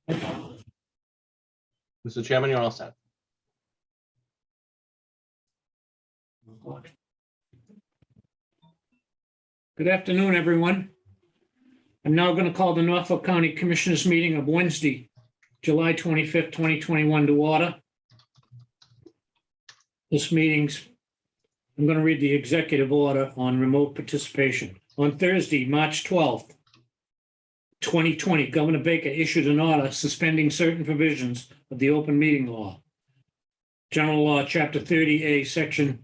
Mr. Chairman, you're all set. Good afternoon, everyone. I'm now going to call the Norfolk County Commissioners meeting of Wednesday, July 25th, 2021 to order. I'm going to read the executive order on remote participation. On Thursday, March 12th, 2020, Governor Baker issued an order suspending certain provisions of the open meeting law. General Law, Chapter 30A, Section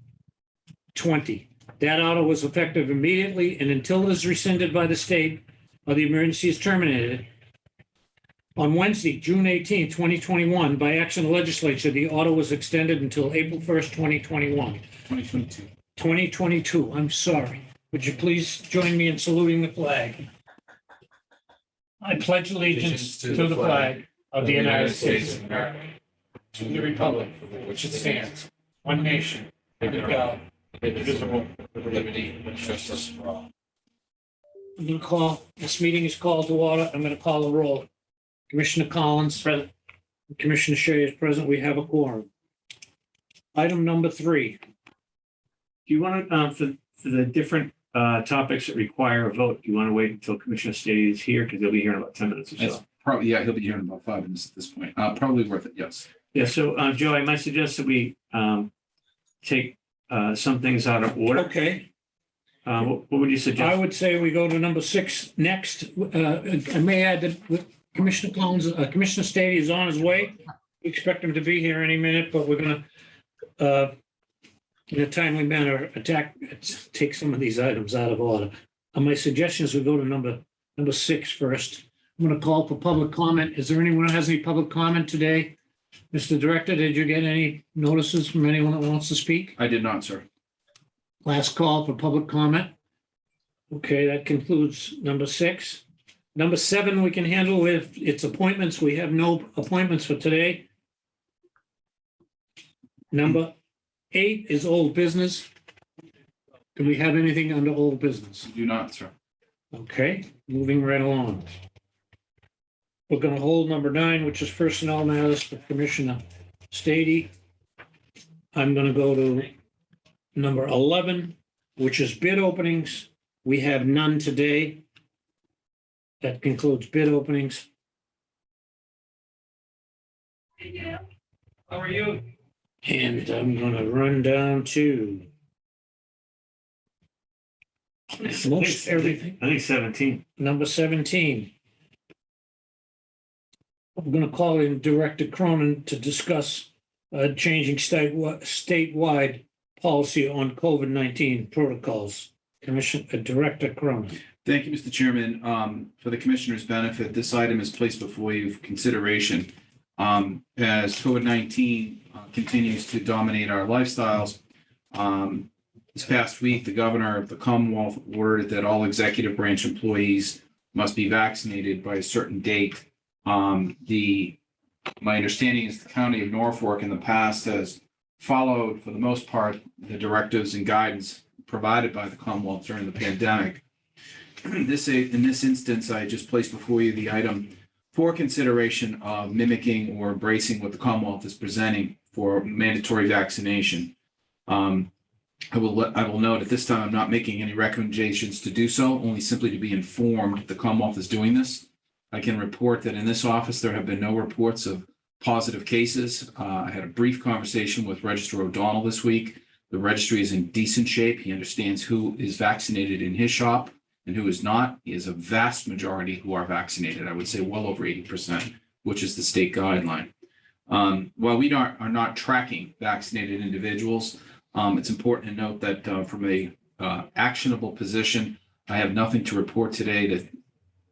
20. That order was effective immediately and until it is rescinded by the state or the emergency is terminated. On Wednesday, June 18, 2021, by action of the legislature, the order was extended until April 1st, 2021. 2022, I'm sorry. Would you please join me in saluting the flag? I pledge allegiance to the flag of the United States of America, to the republic for which it stands, one nation, under God, indivisible, with liberty and justice for all. I'm going to call, this meeting is called to order. I'm going to call the roll. Commissioner Collins. Present. Commissioner Shea is present. We have a quorum. Item number 3. Do you want to, for the different topics that require a vote, do you want to wait until Commissioner Stady is here? Because he'll be here in about 10 minutes or so. That's probably, yeah, he'll be here in about 5 minutes at this point. Probably worth it, yes. Yeah, so Joe, I might suggest that we take some things out of order. Okay. What would you I suggest? would say we go to number 6 next. I may add that Commissioner Collins, Commissioner Stady is on his way. We expect him to be here any minute, but we're going to, in a timely manner, take some of these items out of order. My suggestion is we go to number 6 first. I'm going to call for public comment. Is there anyone who has any public comment today? Mr. Director, did you get any notices from anyone that wants to speak? I did not, sir. Last call for public comment. Okay, that concludes number 6. Number 7, we can handle with its appointments. We have no appointments for today. Number 8 is old business. Do we have anything under old business? Do not, sir. Okay, moving right along. We're going to hold number 9, which is personnel matters for Commissioner Stady. I'm going to go to number 11, which is bid openings. We have none today. That concludes bid openings. How are you? And I'm going to run down to most everything. I think 17. Number 17. I'm going to call in Director Cronin to discuss changing statewide policy on COVID-19 protocols. Director Cronin. Thank you, Mr. Chairman. For the commissioner's benefit, this item is placed before you for consideration. As COVID-19 continues to dominate our lifestyles, this past week, the governor of the Commonwealth ordered that all executive branch employees must be vaccinated by a certain date. My understanding is the county of Norfolk in the past has followed, for the most part, the directives and guidance provided by the Commonwealth during the pandemic. In this instance, I just placed before you the item for consideration of mimicking or embracing what the Commonwealth is presenting for mandatory vaccination. I will note at this time, I'm not making any recommendations to do so, only simply to be informed the Commonwealth is doing this. I can report that in this office, there have been no reports of positive cases. I had a brief conversation with Registrar O'Donnell this week. The registry is in decent shape. He understands who is vaccinated in his shop and who is not. He has a vast majority who are vaccinated. I would say well over 80%, which is the state guideline. While we are not tracking vaccinated individuals, it's important to note that from a actionable position, I have nothing to report today that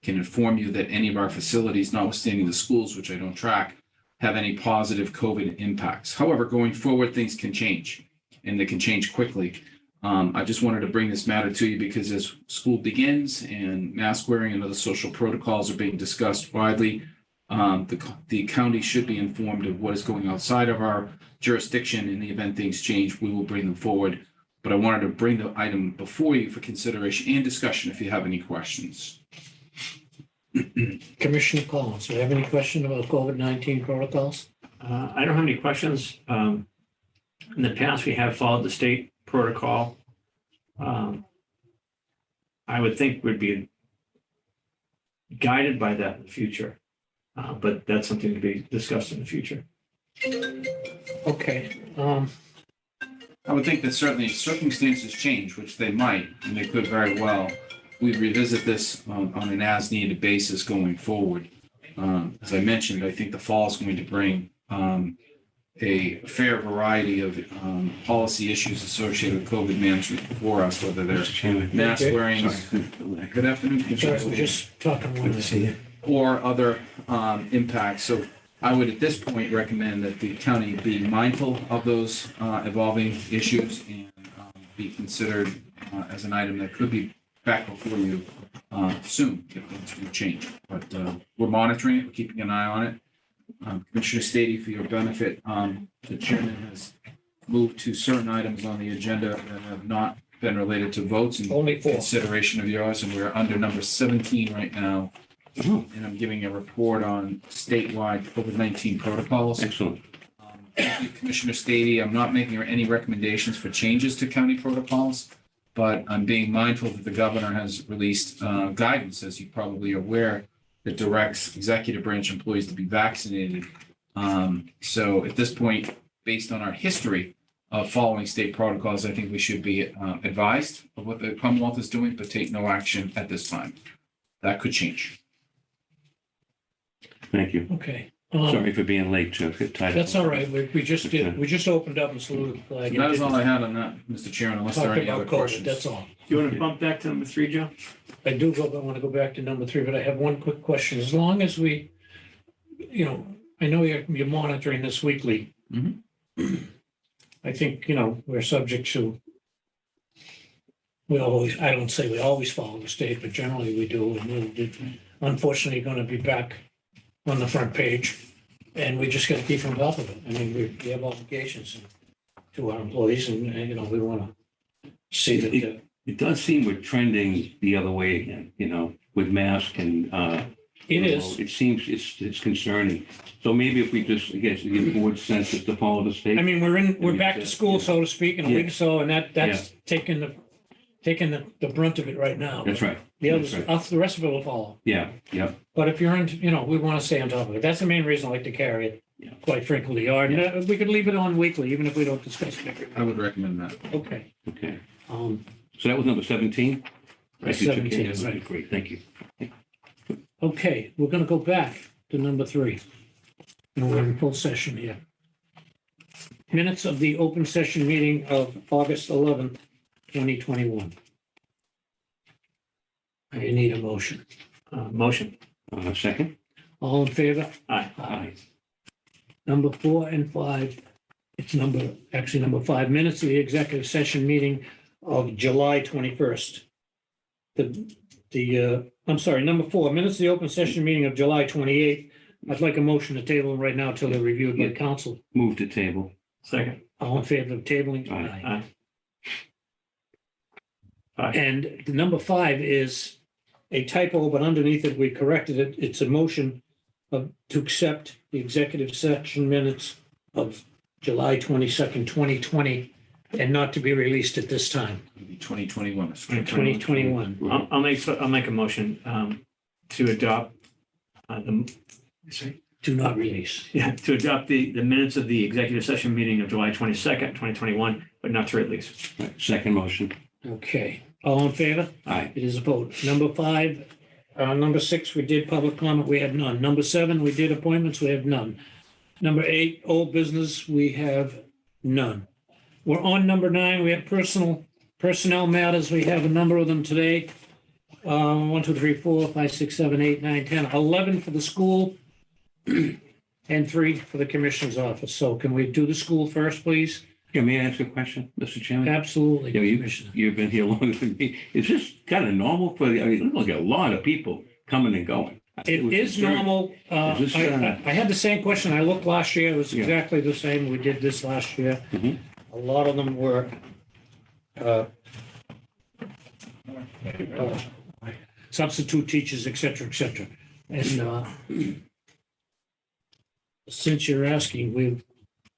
can inform you that any of our facilities, notwithstanding the schools, which I don't track, have any positive COVID impacts. However, going forward, things can change, and they can change quickly. I just wanted to bring this matter to you because as school begins and mask wearing and other social protocols are being discussed widely, the county should be informed of what is going outside of our jurisdiction. In the event things change, we will bring them forward. But I wanted to bring the item before you for consideration and discussion if you have any questions. Commissioner Collins, do you have any question about COVID-19 protocols? I don't have any questions. In the past, we have followed the state protocol. I would think we'd be guided by that in the future, but that's something to be discussed in the future. Okay, I would think that certainly if circumstances change, which they might, and they could very well, we revisit this on an as-needed basis going forward. As I mentioned, I think the fall is going to bring a fair variety of policy issues associated with COVID management for us, whether they're Mr. Chairman. mask wearing. Good afternoon, sorry, Commissioner. we're just talking Good one to see you. Or other impacts. So I would at this point recommend that the county be mindful of those evolving issues and be considered as an item that could be back before you soon if things do change. But we're monitoring it, we're keeping an eye on it. Commissioner Stady, for your benefit, the chairman has moved to certain items on the agenda that have not been related to votes and Only 4. consideration of yours, and we're under number 17 right now. And I'm giving a report on statewide COVID-19 protocols. Excellent. Thank you, Commissioner Stady, I'm not making any recommendations for changes to county protocols, but I'm being mindful that the governor has released guidance, as you probably are aware, that directs executive branch employees to be vaccinated. So at this point, based on our history of following state protocols, I think we should be advised of what the Commonwealth is doing, but take no action at this time. That could change. Thank you. Okay. Sorry for being late, Joe. Get tied up. That's all right. We just did, we just opened up and saluted the flag. That is all I had on that, Mr. Chairman, unless there are Talked any other about COVID, questions. that's all. Do you want to bump back to number 3, Joe? I do want to go back to number 3, but I have one quick question. As long as we, I know you're monitoring this weekly. Mhm. I think, we're subject to, I don't say we always follow the state, but generally we do. And we're unfortunately going to be back on the front page, and we just got to keep on top of it. I mean, we have obligations to our employees, and we want to see that. It does seem we're trending the other way again, with mask and. It is. It seems it's concerning. So maybe if we just, I guess, give board census to follow the state. I mean, we're back to school, so to speak, in a week or so, and that's taking the brunt of it right now. That's right. The others, That's right. the rest of it will follow. Yeah. But if you're we want to stay on top of it. That's the main reason I like to carry it, Yeah. quite frankly. Or we could leave it on weekly, even if we don't discuss it every I would recommend that. Okay. Okay. Um, So that was number 17? That's Thank you, 17, Chief. right. Great, thank you. Okay, we're going to go back to number 3. And we're in full session here. Minutes of the open session meeting of August 11th, 2021. I need a motion. Motion. Second? All in favor? Aye. Aye. Number 4 and 5, it's number 5, minutes of the executive session meeting of July 21st. Number 4, minutes of the open session meeting of July 28th. I'd like a motion to table them right now till they're reviewed by council. Move to table. Second. All in favor of tabling? Aye. Aye. And the number 5 is a typo, but underneath it, we corrected it. It's a motion to accept the executive session minutes of July 22nd, 2020, and not to be released at this time, 2021. 2021. I'll make a motion to adopt Do not release. to adopt the minutes of the executive session meeting of July 22nd, 2021, but not to release. Right, second motion. Okay, all in favor? Aye. It is a vote. Number 5, number 6, we did public comment, we had none. Number 7, we did appointments, we have none. Number 8, old business, we have none. We're on number 9, we have personnel matters, we have a number of them today. 1, 2, 3, 4, 5, 6, 7, 8, 9, 10, 11 for the school and 3 for the commissioner's office. So can we do the school first, please? Yeah, may I ask a question, Mr. Chairman? Absolutely, Yeah, Commissioner. you've been here longer than me. Is this kind of normal look at a lot of people coming and going. It is normal. Is this, I had the same question. I looked last year. It was Yeah. exactly the same. We did this last year. Mhm. A lot of them were substitute teachers, et cetera, et cetera. And since you're asking, we've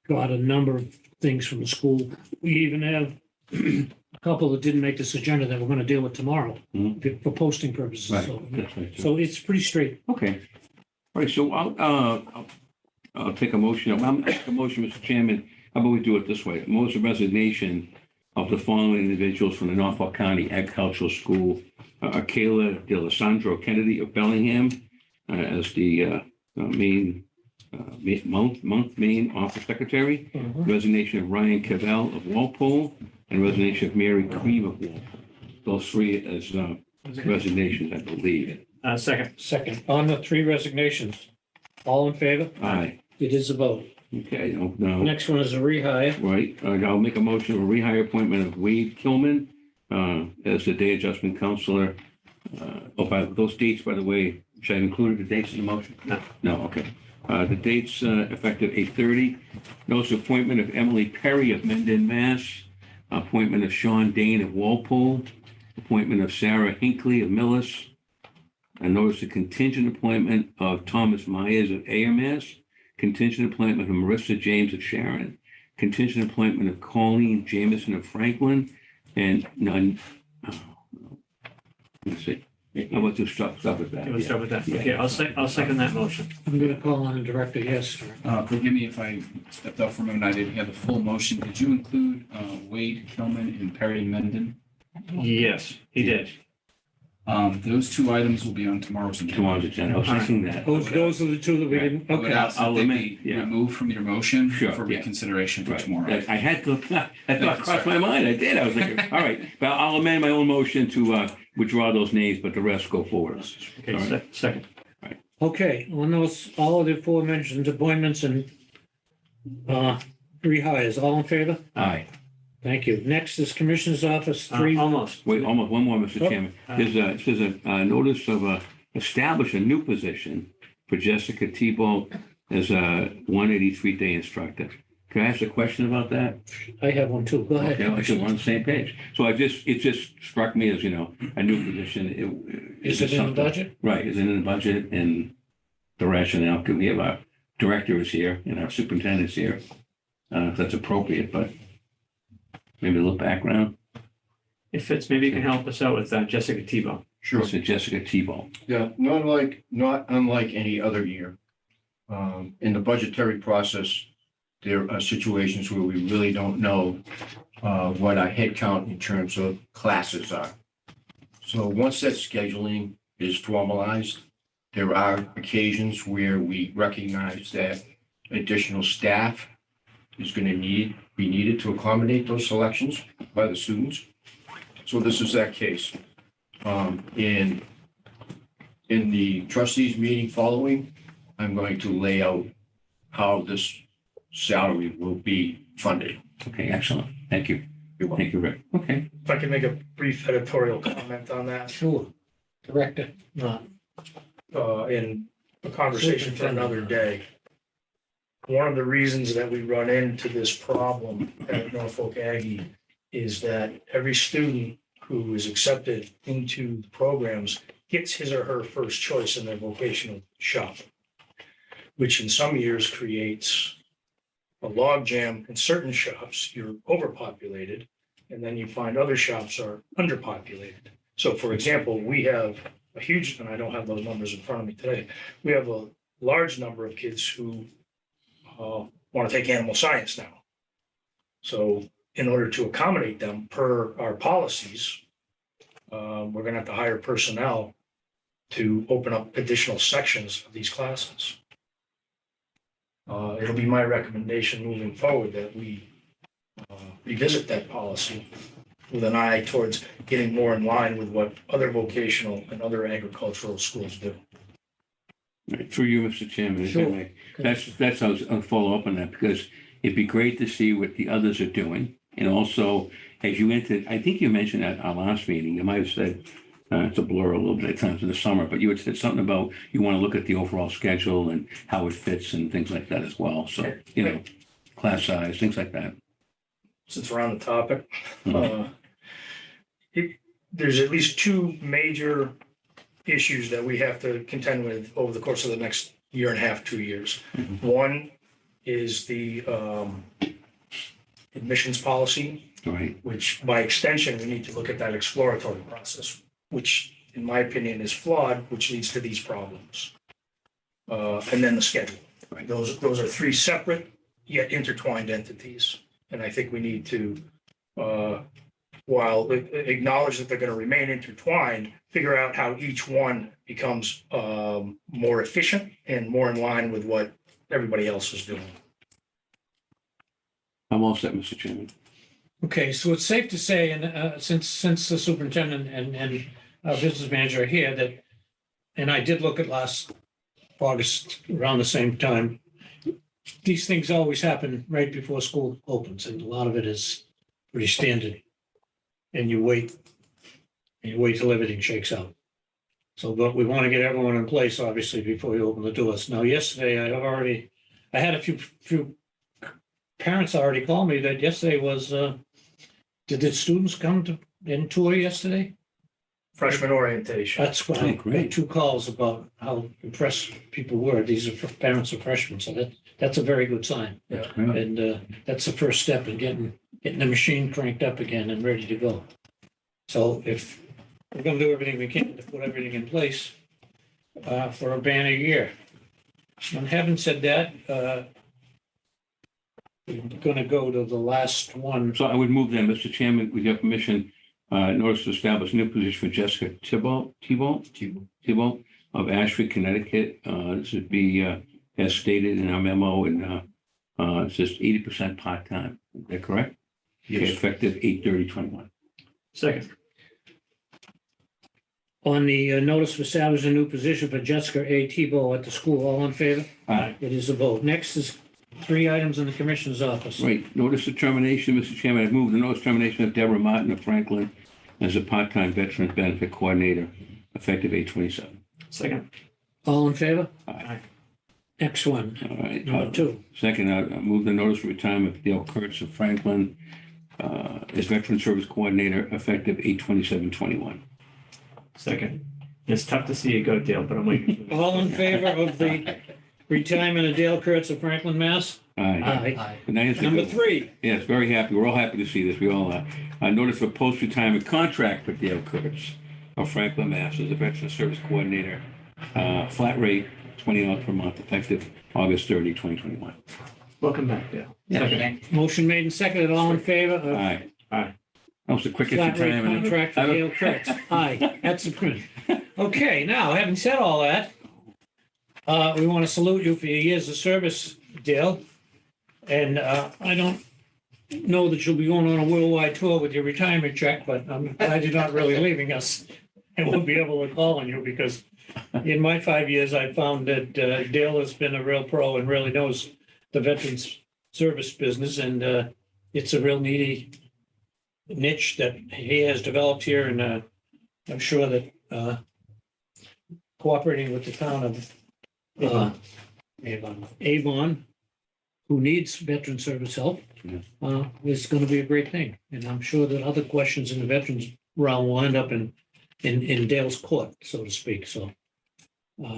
got a number of things from the school. We even have a couple that didn't make this agenda that we're going to deal with tomorrow for posting purposes. Right. So, That's right. so it's pretty straight. Okay. All right, so I'll take a motion. I'll make a motion, Mr. Chairman. How about we do it this way? Motion resignation of the following individuals from the Norfolk County Agricultural School. Kayla D'Alessandro Kennedy of Bellingham as the main office secretary. Resignation of Ryan Cavell of Walpole, and resignation of Mary Creve of Walpole. Those three as resignations, I believe. Second. Second, on the three resignations, all in favor? Aye. It is a vote. Okay, no. Next one is a rehire. Right, I'll make a motion of a rehire appointment of Wade Kilman as the day adjustment counselor. By those dates, by the way, should I include the dates in the motion? No. No, okay. The dates effective 8:30. Notice of appointment of Emily Perry of Mendon, Mass. Appointment of Sean Dane of Walpole. Appointment of Sarah Hinckley of Millis. A notice of contingent appointment of Thomas Myers of Ayer, Mass. Contingent appointment of Marissa James of Sharon. Contingent appointment of Colleen Jameson of Franklin. And none. Let's see. How about just stop with that? Can we start with that? Okay, I'll second that motion. I'm going to call on the director, yes. Forgive me if I stepped out for a moment. I didn't hear the full motion. Did you include Wade Kilman and Perry Mendon? Yes, he did. Those two items will be on tomorrow's agenda. Tomorrow's agenda. I was thinking that. Those are the two that we didn't, I would okay. ask that I'll they amend, be yeah. removed from your motion Sure, for yeah. reconsideration for Right. tomorrow. I had to, that thought crossed my mind. I did. I was like, all right, but I'll amend my own motion to withdraw those names, but the rest go forward. Okay, All right. second. Okay, on those, all of the aforementioned appointments and rehires, all in favor? Aye. Thank you. Next is Commissioner's Office, three. Almost. Wait, almost one more, Mr. Oh. Chairman. It says a notice of establish a new position for Jessica Tebow as a 183-day instructor. Can I ask a question about that? I have one too. Go Okay, ahead. I think we're on the same page. So it just struck me as, a new position. Is it in the something- budget? Right, is it in the budget and the rationale? Because we have our director is here and our superintendent's here. If that's appropriate, but maybe a little background. It fits. Maybe you can help us out with Jessica Tebow. Sure. It's a Jessica Tebow. Yeah, not unlike any other year. In the budgetary process, there are situations where we really don't know what our head count in terms of classes are. So once that scheduling is formalized, there are occasions where we recognize that additional staff is going to be needed to accommodate those selections by the students. So this is that case. In the trustees meeting following, I'm going to lay out how this salary will be funded. Okay, excellent. Thank you. You're welcome. Thank you, Rick. Okay. If I can make a brief editorial comment on that, Sure. Director, not. in a conversation for another day. One of the reasons that we run into this problem at Norfolk Aggie is that every student who is accepted into the programs gets his or her first choice in their vocational shop, which in some years creates a logjam. In certain shops, you're overpopulated, and then you find other shops are underpopulated. So for example, we have a huge, and I don't have those numbers in front of me today, we have a large number of kids who want to take animal science now. So in order to accommodate them per our policies, we're going to have to hire personnel to open up additional sections of these classes. It'll be my recommendation moving forward that we revisit that policy with an eye towards getting more in line with what other vocational and other agricultural schools do. Right, through you, Mr. Chairman. if I Sure. may. That's, I'll follow up on that because it'd be great to see what the others are doing. And also, as you entered, I think you mentioned at our last meeting, you might have said, it's a blur a little bit at times in the summer, but you had said something about you want to look at the overall schedule and how it fits and things like that as well. So, class size, things like that. Since we're on the topic, Mhm. there's at least two major issues that we have to contend with over the course of the next year and a half, 2 years. Mhm. One is the admissions policy, Right. which by extension, we need to look at that exploratory process, which in my opinion is flawed, which leads to these problems. And then the schedule. Right. Those are three separate yet intertwined entities. And I think we need to, while acknowledge that they're going to remain intertwined, figure out how each one becomes more efficient and more in line with what everybody else is doing. I'm all set, Mr. Chairman. Okay, so it's safe to say, and since the superintendent and our business manager are here, that, and I did look at last August around the same time, these things always happen right before school opens, and a lot of it is pretty standard. And you wait till everything shakes out. So, but we want to get everyone in place, obviously, before you open the doors. Now, yesterday, I had a few parents already call me that yesterday was, did the students come to and tour yesterday? Freshman orientation. That's what Oh, I great. got 2 calls about how impressed people were. These are parents of freshmen, so that's a very good sign. That's great. And that's the first step in getting the machine cranked up again and ready to go. So if we're gonna do everything we can to put everything in place for a banner year. And having said that, we're gonna go to the last one. So I would move then, Mr. Chairman, with your permission, in order to establish a new position for Jessica Thibault of Ashford, Connecticut. This would be, as stated in our memo, and it says 80% part-time. Is that correct? Okay, effective 8/30/21. Second. On the notice of establishing a new position for Jessica A. Tebow at the school, all in favor? Aye. It is a vote. Next is 3 items in the commissioner's office. Right, notice of termination, Mr. Chairman, I've moved the notice of termination of Deborah Martin of Franklin as a part-time Veterans Benefit Coordinator, effective 8/27. Second. All in favor? Aye. Next one, All right. number 2. Second, I move the notice of retirement of Dale Kurtz of Franklin as Veteran Service Coordinator, effective 8/27/21. Second. It's tough to see you go, Dale, but I'm waiting. for All in favor of the retirement of Dale Kurtz of Franklin, Mass? Aye. Aye. And that is a Number good- 3, Yes, very happy. We're all happy to see this. We all are. Notice of post-retirement contract for Dale Kurtz of Franklin, Mass. as a Veteran Service Coordinator. Flat rate, $20 per month, effective August 30, 2021. Welcome back, Dale. Second. motion made and seconded. All in favor of Aye. Aye. That was the quickest flat rate retirement. contract for Dale Kurtz? Aye, that's the print. Okay, now, having said all that, we want to salute you for your years of service, Dale. And I don't know that you'll be going on a worldwide tour with your retirement check, but I'm glad you're not really leaving us. And we'll be able to call on you because in my 5 years, I found that Dale has been a real pro and really knows the veterans service business. And it's a real needy niche that he has developed here. And I'm sure that cooperating with the town of Avon, who needs veteran service help, is going to be a great thing. And I'm sure that other questions in the veterans realm will end up in Dale's court, so to speak. So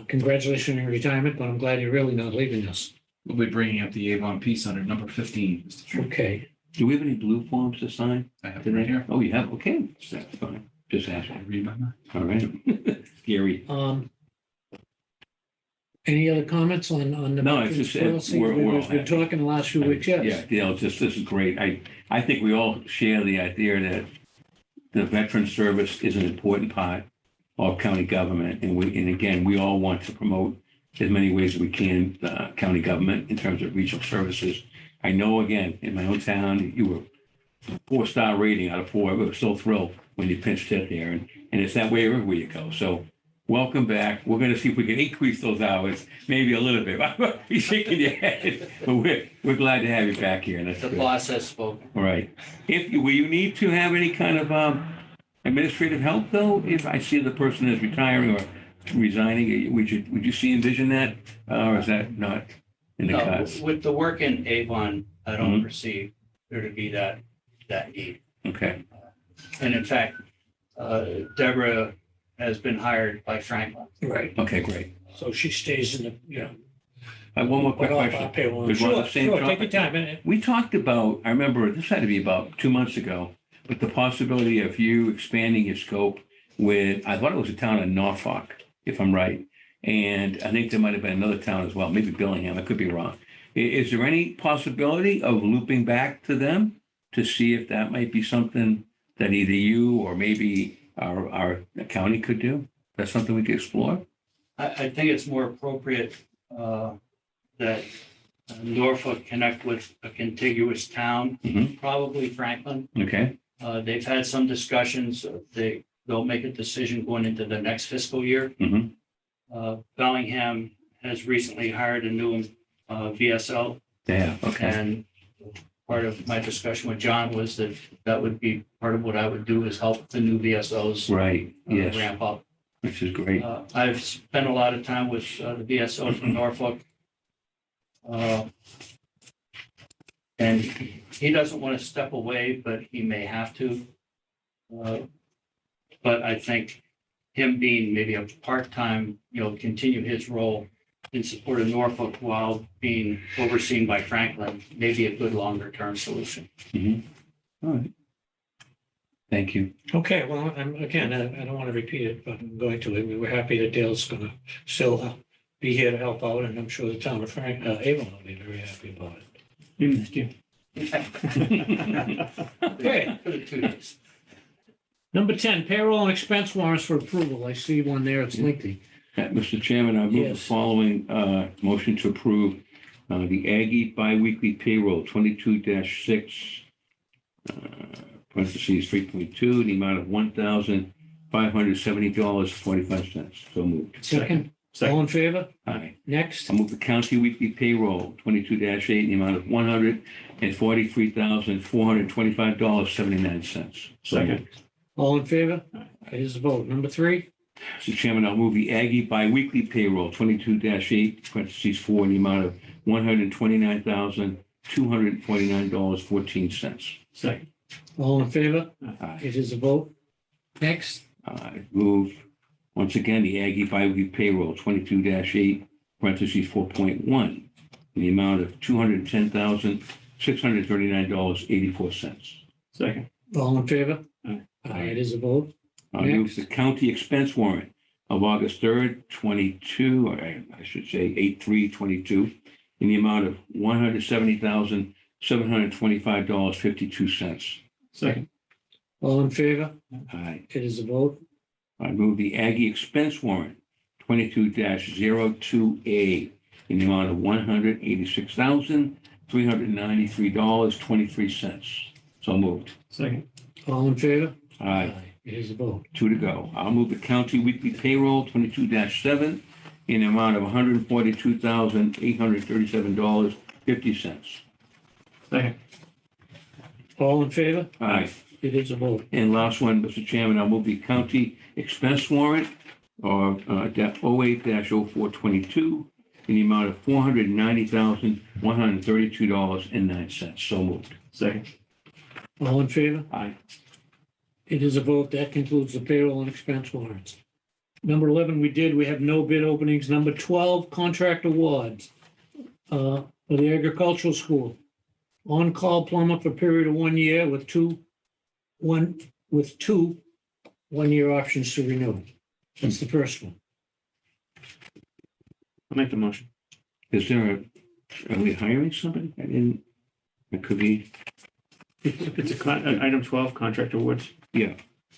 congratulations on your retirement, but I'm glad you're really not leaving us. We'll be bringing up the Avon piece under number 15, Mr. Chairman. Okay. Do we have any blue forms to sign? I have it right here. Oh, you have? Okay, that's fine. Just asking. Read my mind. All right. Scary. Any other comments on the No, it's veterans just, policy? we're all We've been happy. talking the last few weeks, yes. Yeah, Dale, this is great. I think we all share the idea that the veteran service is an important part of county government. And again, we all want to promote as many ways as we can, county government in terms of regional services. I know, again, in my own town, you were 4-star rating out of 4. We were so thrilled when you pinched hit there. And it's that way everywhere you go. So welcome back. We're going to see if we can increase those hours, maybe a little bit. You're shaking your head. But we're glad to have you back here. And that's The good. boss has spoken. All right. Will you need to have any kind of administrative help, though? If I see the person is retiring or resigning, would you envision that? Or is that not in the No, cards? with the work in Avon, I don't Mhm. perceive there to be that need. Okay. And in fact, Deborah has been hired by Franklin. Right. Okay, great. So she stays in the, One more quick But off our question. payroll. Good one, Sure, the same sure, take your topic. time. We talked about, I remember this had to be about 2 months ago, but the possibility of you expanding your scope with, I thought it was a town in Norfolk, if I'm right. And I think there might have been another town as well, maybe Billingham, I could be wrong. Is there any possibility of looping back to them to see if that might be something that either you or maybe our county could do? That's something we could explore? I think it's more appropriate that Norfolk connect with a contiguous town, Mhm. probably Franklin. Okay, They've had some discussions. They'll make a decision going into the next fiscal year. Mhm. Bellingham has recently hired a new VSO, yeah, okay, and part of my discussion with John was that that would be part of what I would do is help the new VSOs right, yes, ramp up. which is great. I've spent a lot of time with the VSO from Norfolk. And he doesn't want to step away, but he may have to. But I think him being maybe a part-time, continue his role in support of Norfolk while being overseen by Franklin may be a good longer-term solution. Mhm. All right. Thank you. Okay, well, again, I don't want to repeat it, but I'm going to. We were happy that Dale's going to still be here to help out, and I'm sure the town of Avon will be very happy about it. You missed you. Okay, For the 2 days. number 10, payroll and expense warrants for approval. I see one there, it's lengthy. Mr. Chairman, I move the Yes. following motion to approve the Aggie biweekly payroll 22-6, parentheses 3.2, the amount of $1,570.45. So moved. Second, all in favor? Aye. Next, I move the county weekly payroll 22-8, in the amount of $143,425.79. So Second. moved. all in favor? It is a vote. Number 3, Mr. Chairman, I'll move the Aggie biweekly payroll 22-8, parentheses 4, in the amount of $129,249.14. Second. all in favor? Aye. It is a vote. Next, I move, once again, the Aggie biweekly payroll 22-8, parentheses 4.1, in the amount of $210,639.84. Second. all in favor? Aye. It is a vote. I move the county expense warrant of August 3rd, 22, or I should say 8/3/22, in the amount of $170,725.52. Second. All in favor? Aye. It is a vote. I move the Aggie expense warrant 22-02A in the amount of $186,393.23. So moved. Second. All in favor? Aye. It is a vote. 2 to go. I'll move the county weekly payroll 22-7 in the amount of $142,837.50. Second. All in favor? Aye. It is a vote. And last one, Mr. Chairman, I'll move the county expense warrant or 08-0422 in the amount of $490,132.09. So moved. Second. All in favor? Aye. It is a vote. That concludes the payroll and expense warrants. Number 11, we have no bid openings. Number 12, contract awards for the agricultural school. On-call plumber for a period of 1 year with two one-year options to renew. That's the first one. I'll make the motion. Is there are we hiring somebody? It could be, It's item 12, contract awards. yeah.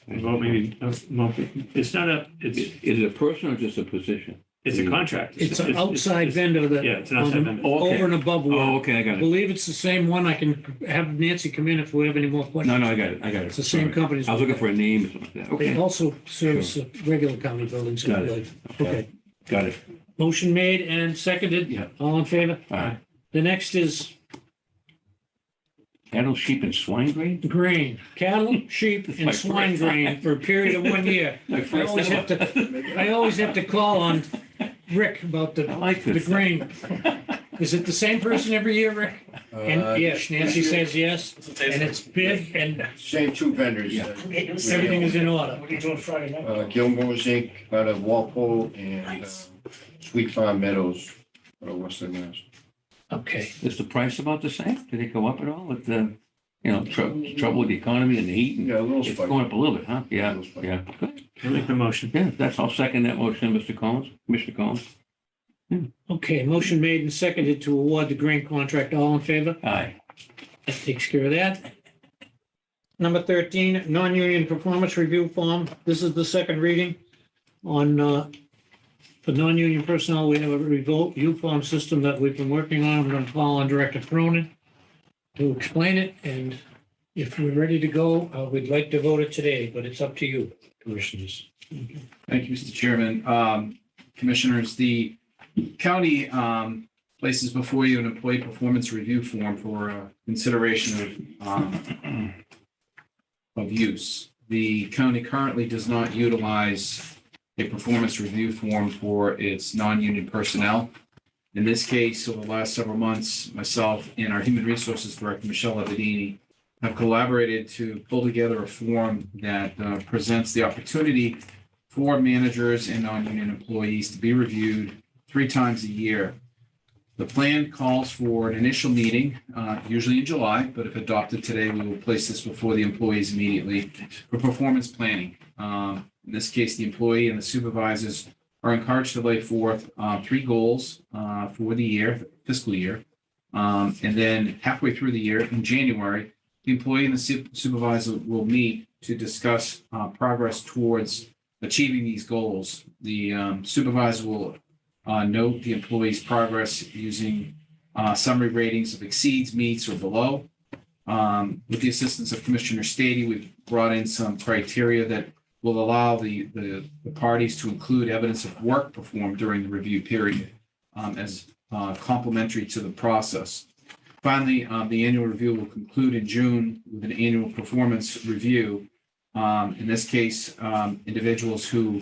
Well, maybe, it's not Is it a person or just a position? it's a contract. It's an outside vendor that. Yeah, it's an outside vendor. Oh, okay. Over and above. Oh, okay, I got I it. believe it's the same one. I can have Nancy come in if we have any more questions. No, I got it. It's the same Sorry. company. I was looking for a name or something like that. They Okay, also service the regular county buildings. I Got it. believe. Okay. got it. Motion made and seconded. Yeah. All in favor? All right. The next is Cattle, sheep, and swine grain? grain, cattle, sheep, My and swine first grain for a period of 1 year. I always have to call on Rick about I the like this. grain. Is it the same person every year, Rick? And yes, Nancy says yes, and it's bid and Same two vendors. everything is in order. What are you doing Friday night? Gilmore's Inc. out of Walpole and Sweet Farm Meadows out of Western Mass. Okay, Is the price about the same? Did it go up at all with the, trouble with the economy and the heat? And Yeah, a little it's spicy. going up a little bit, huh? Yeah, Little spicy. yeah. Good. I'll make the motion. Yeah, I'll second that motion, Mr. Collins, Commissioner Collins. okay, motion made and seconded to award the grant contract. All in favor? Aye. That takes care of that. Number 13, non-union performance review form. This is the second reading on, for non-union personnel, we have a review form system that we've been working on. I'm going to call on Director Cronin to explain it, and if we're ready to go, we'd like to vote it today, but it's up to you, commissioners. Thank you, Mr. Chairman. Commissioners, the county places before you an employee performance review form for consideration of use. The county currently does not utilize a performance review form for its non-union personnel. In this case, over the last several months, myself and our Human Resources Director, Michelle Avedini, have collaborated to pull together a form that presents the opportunity for managers and non-union employees to be reviewed 3 times a year. The plan calls for an initial meeting, usually in July, but if adopted today, we will place this before the employees immediately for performance planning. In this case, the employee and the supervisors are encouraged to lay forth 3 goals for the year, fiscal year. And then halfway through the year, in January, the employee and the supervisor will meet to discuss progress towards achieving these goals. The supervisor will note the employee's progress using summary ratings of exceeds, meets, or below. With the assistance of Commissioner Stady, we've brought in some criteria that will allow the parties to include evidence of work performed during the review period as complementary to the process. Finally, the annual review will conclude in June with an annual performance review. In this case, individuals who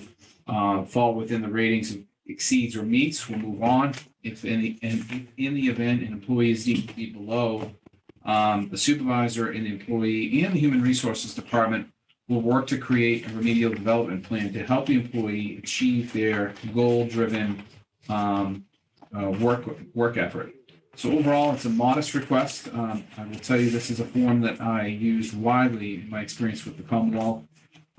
fall within the ratings of exceeds or meets will move on. If in the event an employee is deemed to be below, the supervisor and the employee and the Human Resources Department will work to create a remedial development plan to help the employee achieve their goal-driven work effort. So overall, it's a modest request. I will tell you, this is a form that I use widely in my experience with the Commonwealth.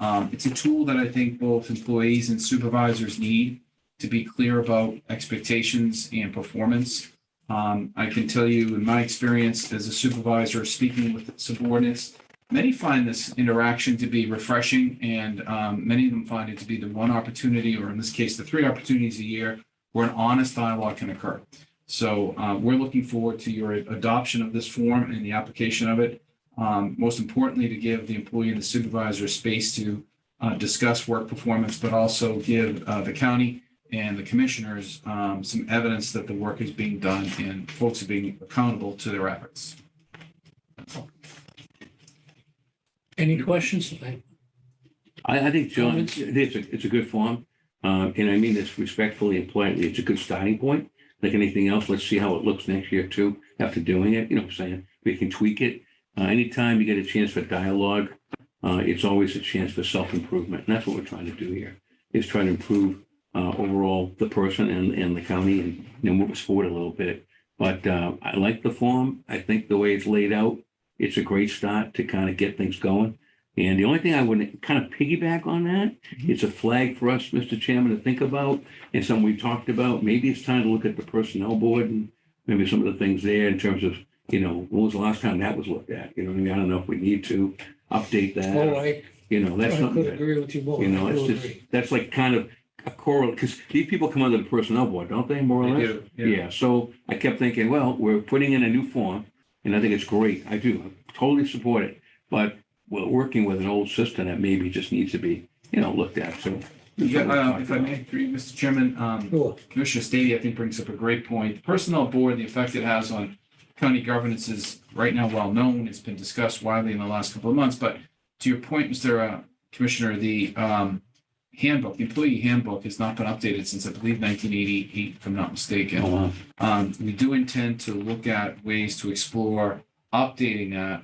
It's a tool that I think both employees and supervisors need to be clear about expectations and performance. I can tell you in my experience as a supervisor speaking with subordinates, many find this interaction to be refreshing, and many of them find it to be the one opportunity, or in this case, the 3 opportunities a year where an honest dialogue can occur. So we're looking forward to your adoption of this form and the application of it. Most importantly, to give the employee and the supervisor space to discuss work performance, but also give the county and the commissioners some evidence that the work is being done and folks are being accountable to their efforts. Any questions? I think, John, Comments? it's a good form. And I mean this respectfully and politely. It's a good starting point. Like anything else, let's see how it looks next year too, after doing it. You know what I'm saying? We can tweak it. Anytime you get a chance for dialogue, it's always a chance for self-improvement. And that's what we're trying to do here, is try to improve overall the person and the county and move us forward a little bit. But I like the form. I think the way it's laid out, it's a great start to kind of get things going. And the only thing I would kind of piggyback on that, it's a flag for us, Mr. Chairman, to think about, and something we talked about. Maybe it's time to look at the personnel board and maybe some of the things there in terms of, when was the last time that was looked at? You know what I mean? I don't know if we need to update that. Oh, I That's something could that, agree with you more. I it's will just, agree. that's like kind of a correlate, because these people come under the personnel board, don't they, more or They less? do, Yeah, so I kept thinking, well, we're putting in a new form, and I think it's great. I do totally support it, but we're working with an old system that maybe just needs to be, looked at. So, Yeah, if I may agree, Mr. Chairman, Sure. Commissioner Stady, I think, brings up a great point. The personnel board, the effect it has on county governance is right now well known. It's been discussed widely in the last couple of months. But to your point, Mr. Commissioner, the handbook, the employee handbook has not been updated since, I believe, 1988, if I'm not mistaken. Oh, wow. We do intend to look at ways to explore updating that.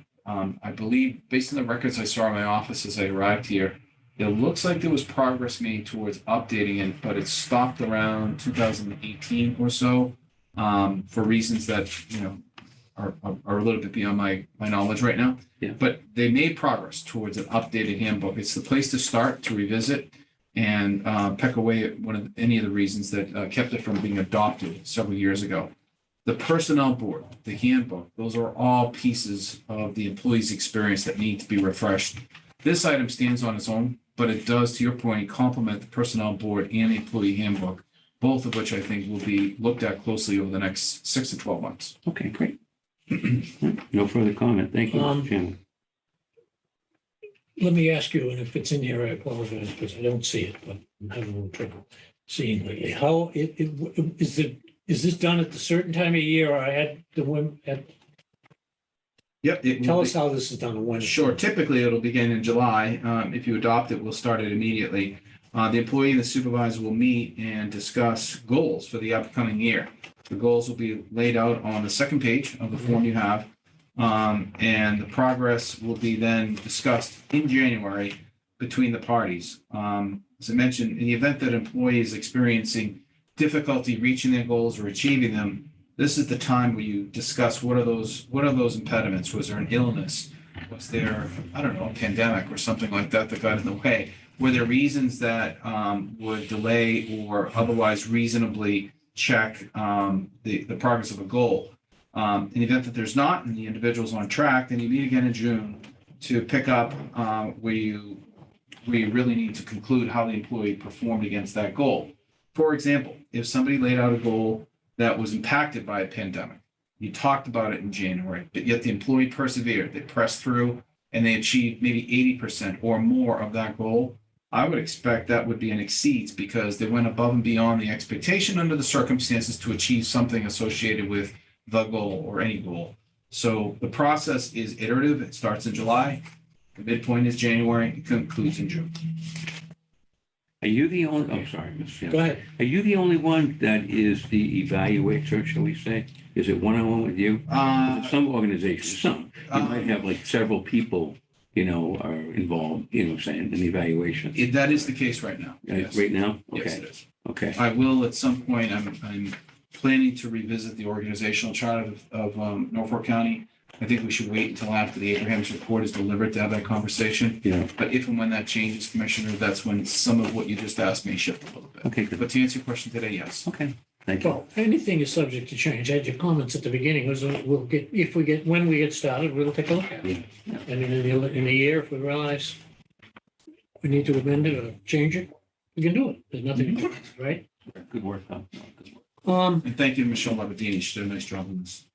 I believe, based on the records I saw in my office as I arrived here, it looks like there was progress made towards updating it, but it stopped around 2018 or so, for reasons that, are a little bit beyond my knowledge right now. Yeah. But they made progress towards an updated handbook. It's the place to start to revisit and peck away at any of the reasons that kept it from being adopted several years ago. The personnel board, the handbook, those are all pieces of the employee's experience that need to be refreshed. This item stands on its own, but it does, to your point, complement the personnel board and the employee handbook, both of which I think will be looked at closely over the next 6 to 12 months. Okay, great. No further comment. Thank you, Mr. Chairman. Let me ask you, and if it's in here, I apologize because I don't see it, but I'm having a little trouble seeing lately. How is this done at a certain time of year or at the whim? Yep. Tell us how this is done and when. Sure. Typically, it'll begin in July. If you adopt it, we'll start it immediately. The employee and the supervisor will meet and discuss goals for the upcoming year. The goals will be laid out on the second page of the form you have. And the progress will be then discussed in January between the parties. As I mentioned, in the event that an employee is experiencing difficulty reaching their goals or achieving them, this is the time where you discuss what are those impediments? Was there an illness? Was there, I don't know, a pandemic or something like that that got in the way? Were there reasons that would delay or otherwise reasonably check the progress of a goal? In the event that there's not and the individual's on track, then you meet again in June to pick up where you really need to conclude how the employee performed against that goal. For example, if somebody laid out a goal that was impacted by a pandemic, you talked about it in January, but yet the employee persevered, they pressed through, and they achieved maybe 80% or more of that goal, I would expect that would be an exceeds because they went above and beyond the expectation under the circumstances to achieve something associated with the goal or any goal. So the process is iterative. It starts in July. The midpoint is January. It concludes in June. Are you the only, oh, sorry, Ms. Chairman. Go ahead. Are you the only one that is the evaluator, shall we say? Is it one-on-one with you? Some organizations, some, you might have like several people, are involved, saying in the evaluation. That is the case right now. Yes. Right now? Yes, Okay, it is. okay. I will at some point. I'm planning to revisit the organizational chart of Norfolk County. I think we should wait until after the Abraham's report is delivered to have that conversation. Yeah, But if and when that changes, Commissioner, that's when some of what you just asked may shift a little bit. okay, good. But to answer your question today, yes. Okay, thank you. Well, anything is subject to change. I had your comments at the beginning was when we get started, we'll take a look at it. Yeah. And in a year, if we realize we need to amend it or change it, we can do it. There's nothing, to do, right? Good work, Tom. No, good work. And thank you to Michelle Labadini. She did a nice job on this.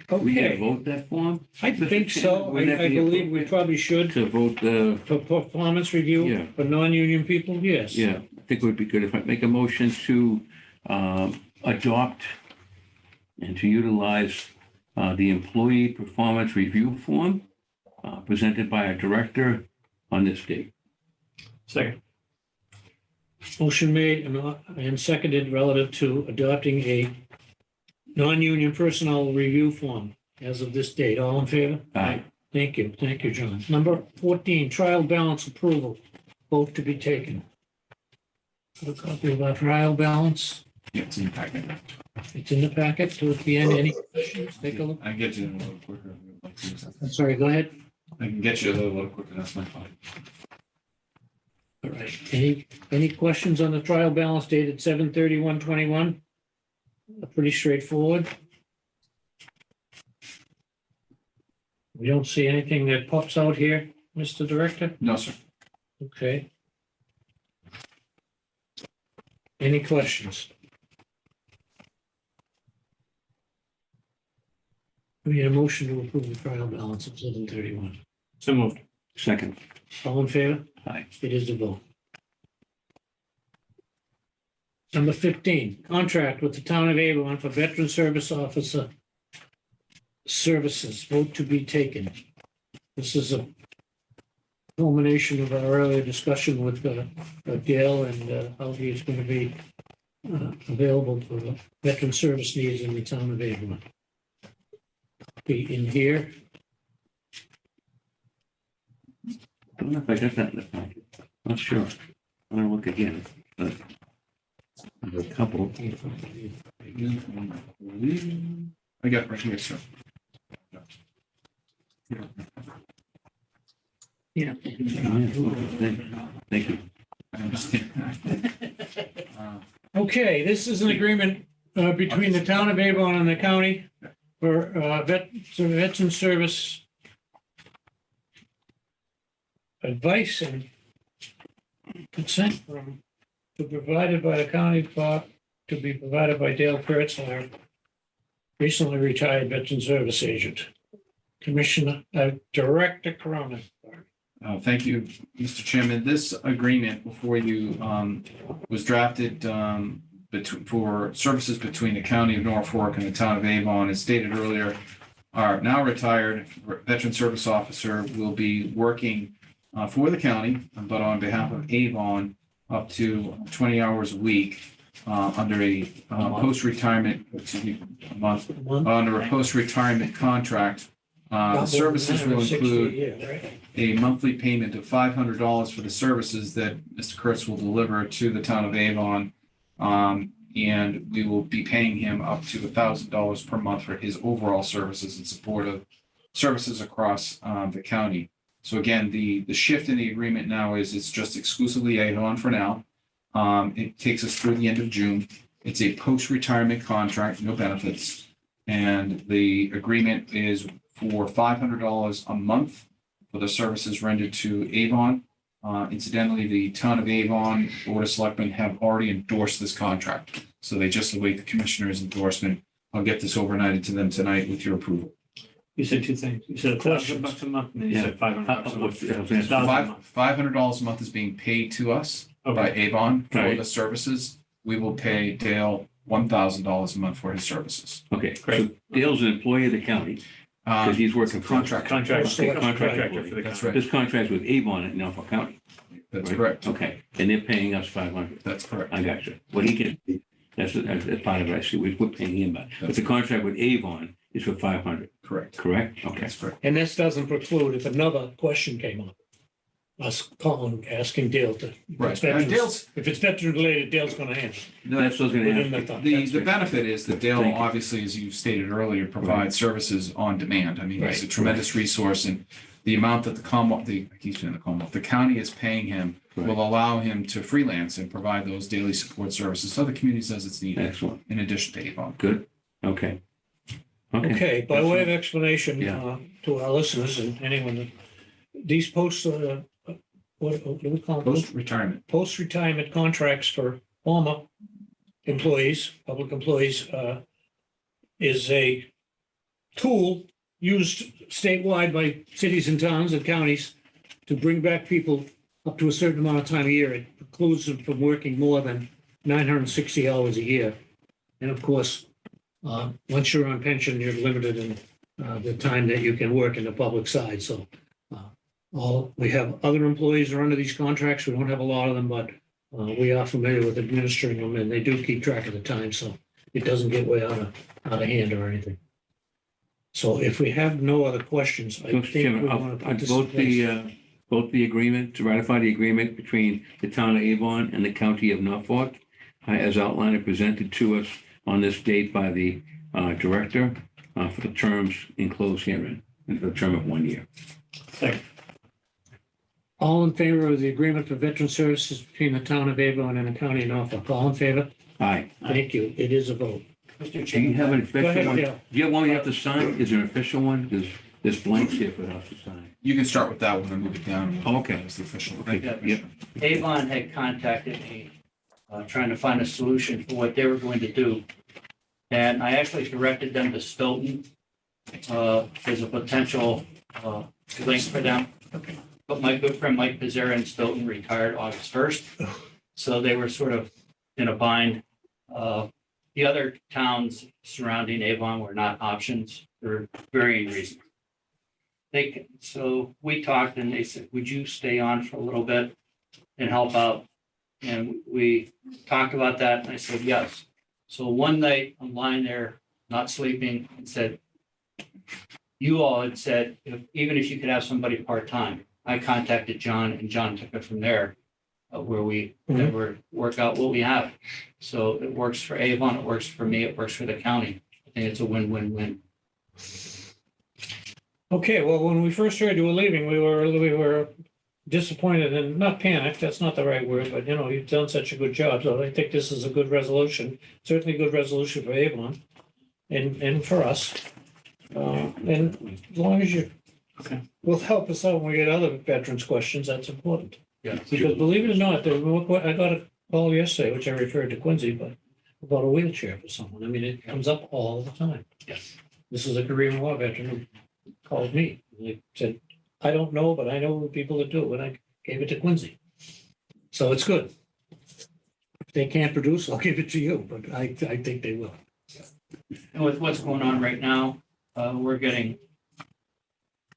We gotta Okay, vote that form? I think so. Wouldn't that I be believe we appropriate probably should. to vote the, For performance review Yeah. for non-union people, yes. yeah, I think it would be good if I make a motion to adopt and to utilize the employee performance review form presented by a director on this date. Second. Motion made and seconded relative to adopting a non-union personnel review form as of this date. All in favor? Aye. Thank you. Thank you, John. Number 14, trial balance approval. Vote to be taken. A copy of our trial balance. Yeah, it's in your packet. It's in the packet. So at the end, any questions? Take a look. I can get you a little quicker. if you'd like to. I'm sorry, go ahead. I can get you a little quicker. That's my fine. All right. Any questions on the trial balance dated 7/31/21? Pretty straightforward. We don't see anything that pops out here, Mr. Director? No, sir. Okay. Any questions? We need a motion to approve the trial balance of 7/31. So moved. Second. All in favor? Aye. It is the vote. Number 15, contract with the town of Avon for veteran service officer services. Vote to be taken. This is a culmination of our earlier discussion with Dale and how he is going to be available for veteran service needs in the town of Avon. Be in here. I don't know if I got that in the packet. Not sure. I'm gonna look again. But there's a couple. I got it right here, sir. Yeah. Thank you. I understand. Okay, this is an agreement between the town of Avon and the county for veteran service advice and consent from to be provided by the county to be provided by Dale Kurtz, our recently retired veteran service agent. Commissioner, Director Cronin. Thank you, Mr. Chairman. This agreement before you was drafted for services between the County of Norfolk and the Town of Avon. As stated earlier, our now retired veteran service officer will be working for the county, but on behalf of Avon, up to 20 hours a week under a post-retirement, a month, under a post-retirement contract. The services will include a monthly payment of $500 for the services that Mr. Kurtz will deliver to the town of Avon. And we will be paying him up to $1,000 per month for his overall services in support of services across the county. So again, the shift in the agreement now is it's just exclusively Avon for now. It takes us through the end of June. It's a post-retirement contract, no benefits. And the agreement is for $500 a month for the services rendered to Avon. Incidentally, the town of Avon Board of Selectmen have already endorsed this contract. So they just await the commissioner's endorsement. I'll get this overnighted to them tonight with your approval. You said two things. You said $1,000 a month, and then you said $500 a month. $500 a month is being paid to us by Avon for Right. the services. We will pay Dale $1,000 a month for his services. Okay, Great. so Dale's an employee of the county because he's working for Contract. Contractor for the That's county. right. This contract's with Avon in Norfolk County. That's right? correct. Okay, and they're paying us 500. That's correct. I got you. What he can, that's part of it. I see. We're paying him back. But the contract with Avon is for 500, Correct. correct? Okay. That's correct. And this doesn't preclude if another question came up. Us calling, asking Dale to. Right. And Dale's, If it's veteran related, Dale's going to answer. That's what I was going to Within ask. the time. the benefit is that Dale, Thank you. obviously, as you stated earlier, provides services on demand. I mean, he's a Right. tremendous resource, and the amount that the Commonwealth, the county is paying him Right. will allow him to freelance and provide those daily support services to other communities as it's needed, Excellent. in addition to Avon. Good. Okay. Okay. Okay, by way of explanation Yeah. to our listeners and anyone, these what do we call them? Post-retirement. Post-retirement contracts for former employees, public employees, is a tool used statewide by cities and towns and counties to bring back people up to a certain amount of time a year. It precludes them from working more than 960 hours a year. And of course, once you're on pension, you're limited in the time that you can work in the public side. So we have other employees who are under these contracts. We don't have a lot of them, but we are familiar with administering them, and they do keep track of the time, so it doesn't get way out of hand or anything. So if we have no other questions, I Mr. think we Chairman, want to I'll put this vote in place. the agreement, to ratify the agreement between the town of Avon and the county of Norfolk, as outlined and presented to us on this date by the director for the terms enclosed herein, and for a term of 1 year. Second. All in favor of the agreement for veteran services between the town of Avon and the county of Norfolk? All in favor? Aye. Thank you. It is a vote. Mr. Do you Chairman, have an Go official ahead, one? Do Dale. you have one we have to sign? Is there an official one? Because there's blanks here for us to sign. You can start with that one and move it down. Oh, okay. That's the official. Okay, Thank you, yep. Commissioner. Avon had contacted me, trying to find a solution for what they were going to do. And I actually directed them to Stoughton. There's a potential link for them. But my good friend Mike Pizzera in Stoughton retired August 1st. So they were sort of in a bind. The other towns surrounding Avon were not options for varying reasons. so we talked and they said, would you stay on for a little bit and help out? And we talked about that and I said, yes. So one night I'm lying there, not sleeping, and said, you all had said, even if you could have somebody part-time, I contacted John and John took it from there, where we work out what we have. So it works for Avon, it works for me, it works for the county. I think it's a win-win-win. Okay, well, when we first heard you were leaving, we were disappointed and not panicked, that's not the right word, but you've done such a good job. So I think this is a good resolution, certainly a good resolution for Avon and for us. And as long as you will help us out when we get other veterans questions, that's important. Yeah. Because believe it or not, I got a call yesterday, which I referred to Quincy, but about a wheelchair for someone. I mean, it comes up all the time. Yes. This is a Korean War veteran who called me. He said, I don't know, but I know people that do, and I gave it to Quincy. So it's good. If they can't produce, I'll give it to you, but I think they will. And with what's going on right now, we're getting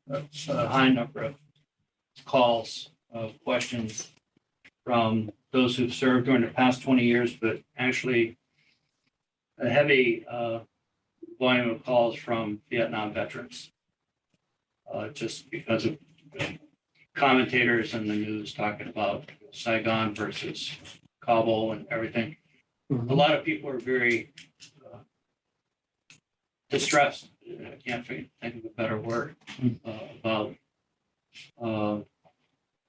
a high number of calls, questions from those who've served during the past 20 years, but actually a heavy volume of calls from Vietnam veterans. Just because of commentators in the news talking about Saigon versus Kabul and everything. A lot of people are very distressed. I can't think of a better word about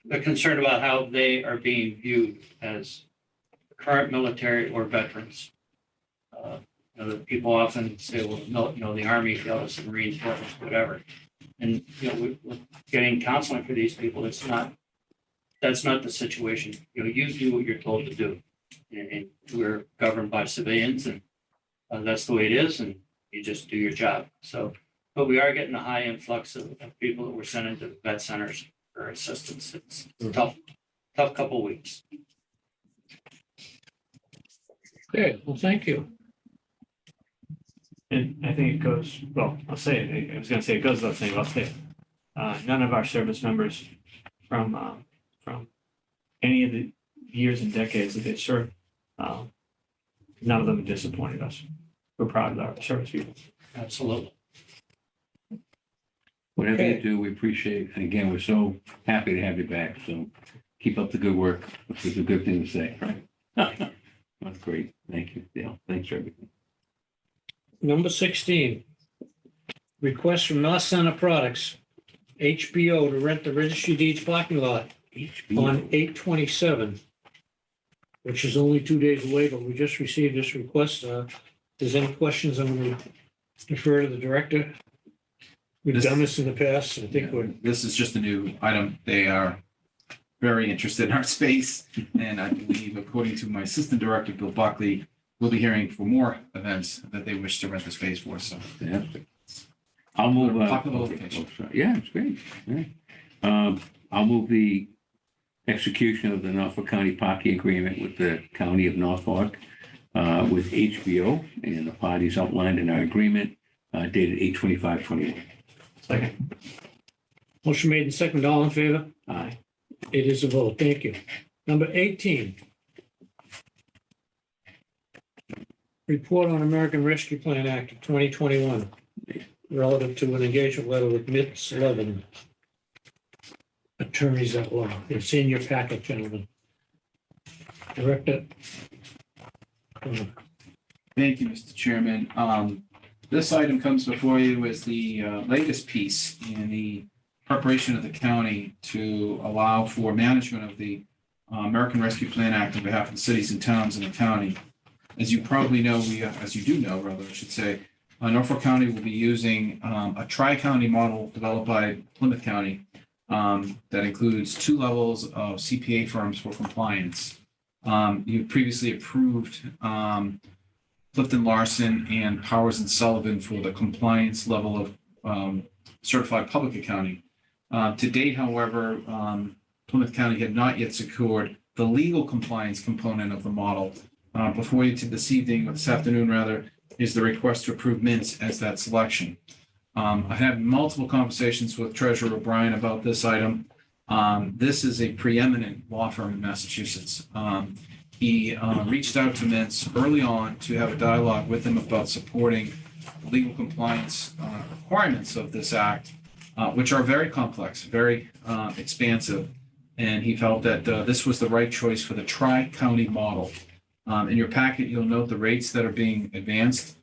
they're concerned about how they are being viewed as current military or veterans. People often say, well, no, the Army failed us, the Marines failed us, whatever. And we're getting counseling for these people. That's not the situation. You do what you're told to do, and we're governed by civilians, and that's the way it is. And you just do your job. So, but we are getting a high influx of people that we're sending to vet centers for assistance. It's a tough couple of weeks. Okay, well, thank you. And I think it goes, well, I'll say it. I was going to say it goes without saying, but I'll say it. None of our service members from any of the years and decades that they served, none of them have disappointed us. We're proud of our service people. Absolutely. Whatever you Okay. do, we appreciate. And again, we're so happy to have you back. So keep up the good work, which is a good thing to say, right? That's great. Thank you, Dale. Thanks for everything. Number 16, request from North Center Products, HBO, to rent the Registry Deeds parking lot on 8/27, which is only 2 days away, but we just received this request. If there's any questions, I'm going to defer to the director. We've done this in the past. I think we're, This is just a new item. They are very interested in our space. And I believe, according to my assistant director, Bill Buckley, we'll be hearing for more events that they wish to rent the space for. So Yeah. I'll move. Popular location. Yeah, it's great. Yeah. I'll move the execution of the Norfolk County parking agreement with the County of Norfolk with HBO and the parties outlined in our agreement dated 8/25/21. Second. motion made and second, all in favor? Aye. It is a vote. Thank you. Number 18. Report on American Rescue Plan Act of 2021 relative to an engagement letter with MITS 11 attorneys at law. It's in your packet, gentlemen. Director. thank you, Mr. Chairman. This item comes before you as the latest piece in the preparation of the county to allow for management of the American Rescue Plan Act on behalf of the cities and towns in the county. As you probably know, as you do know, rather, I should say, Norfolk County will be using a tri-county model developed by Plymouth County that includes 2 levels of CPA firms for compliance. You previously approved Clifton Larson and Powers and Sullivan for the compliance level of certified public accounting. To date, however, Plymouth County had not yet secured the legal compliance component of the model. Before you this evening, or this afternoon rather, is the request to approve Mintz as that selection. I've had multiple conversations with Treasurer O'Brien about this item. This is a preeminent law firm in Massachusetts. He reached out to Mintz early on to have a dialogue with him about supporting legal compliance requirements of this act, which are very complex, very expansive. And he felt that this was the right choice for the tri-county model. In your packet, you'll note the rates that are being advanced.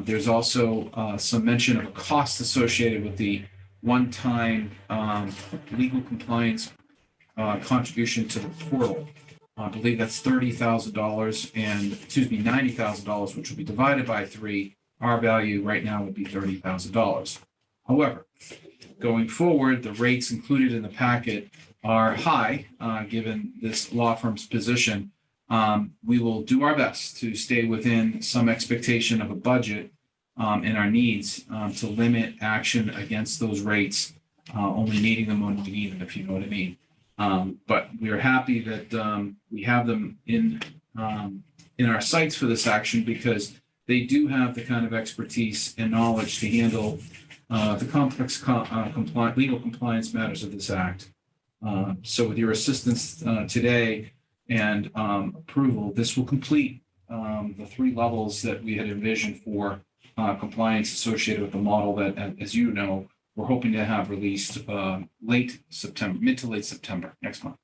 There's also some mention of a cost associated with the one-time legal compliance contribution to the portal. I believe that's $30,000 and, $90,000, which will be divided by 3. Our value right now would be $30,000. However, going forward, the rates included in the packet are high, given this law firm's position. We will do our best to stay within some expectation of a budget and our needs to limit action against those rates, only needing them when we need them, if you know what I mean. But we are happy that we have them in our sights for this action because they do have the kind of expertise and knowledge to handle the complex legal compliance matters of this act. So with your assistance today and approval, this will complete the 3 levels that we had envisioned for compliance associated with the model that, as you know, we're hoping to have released late September, mid to late September next month.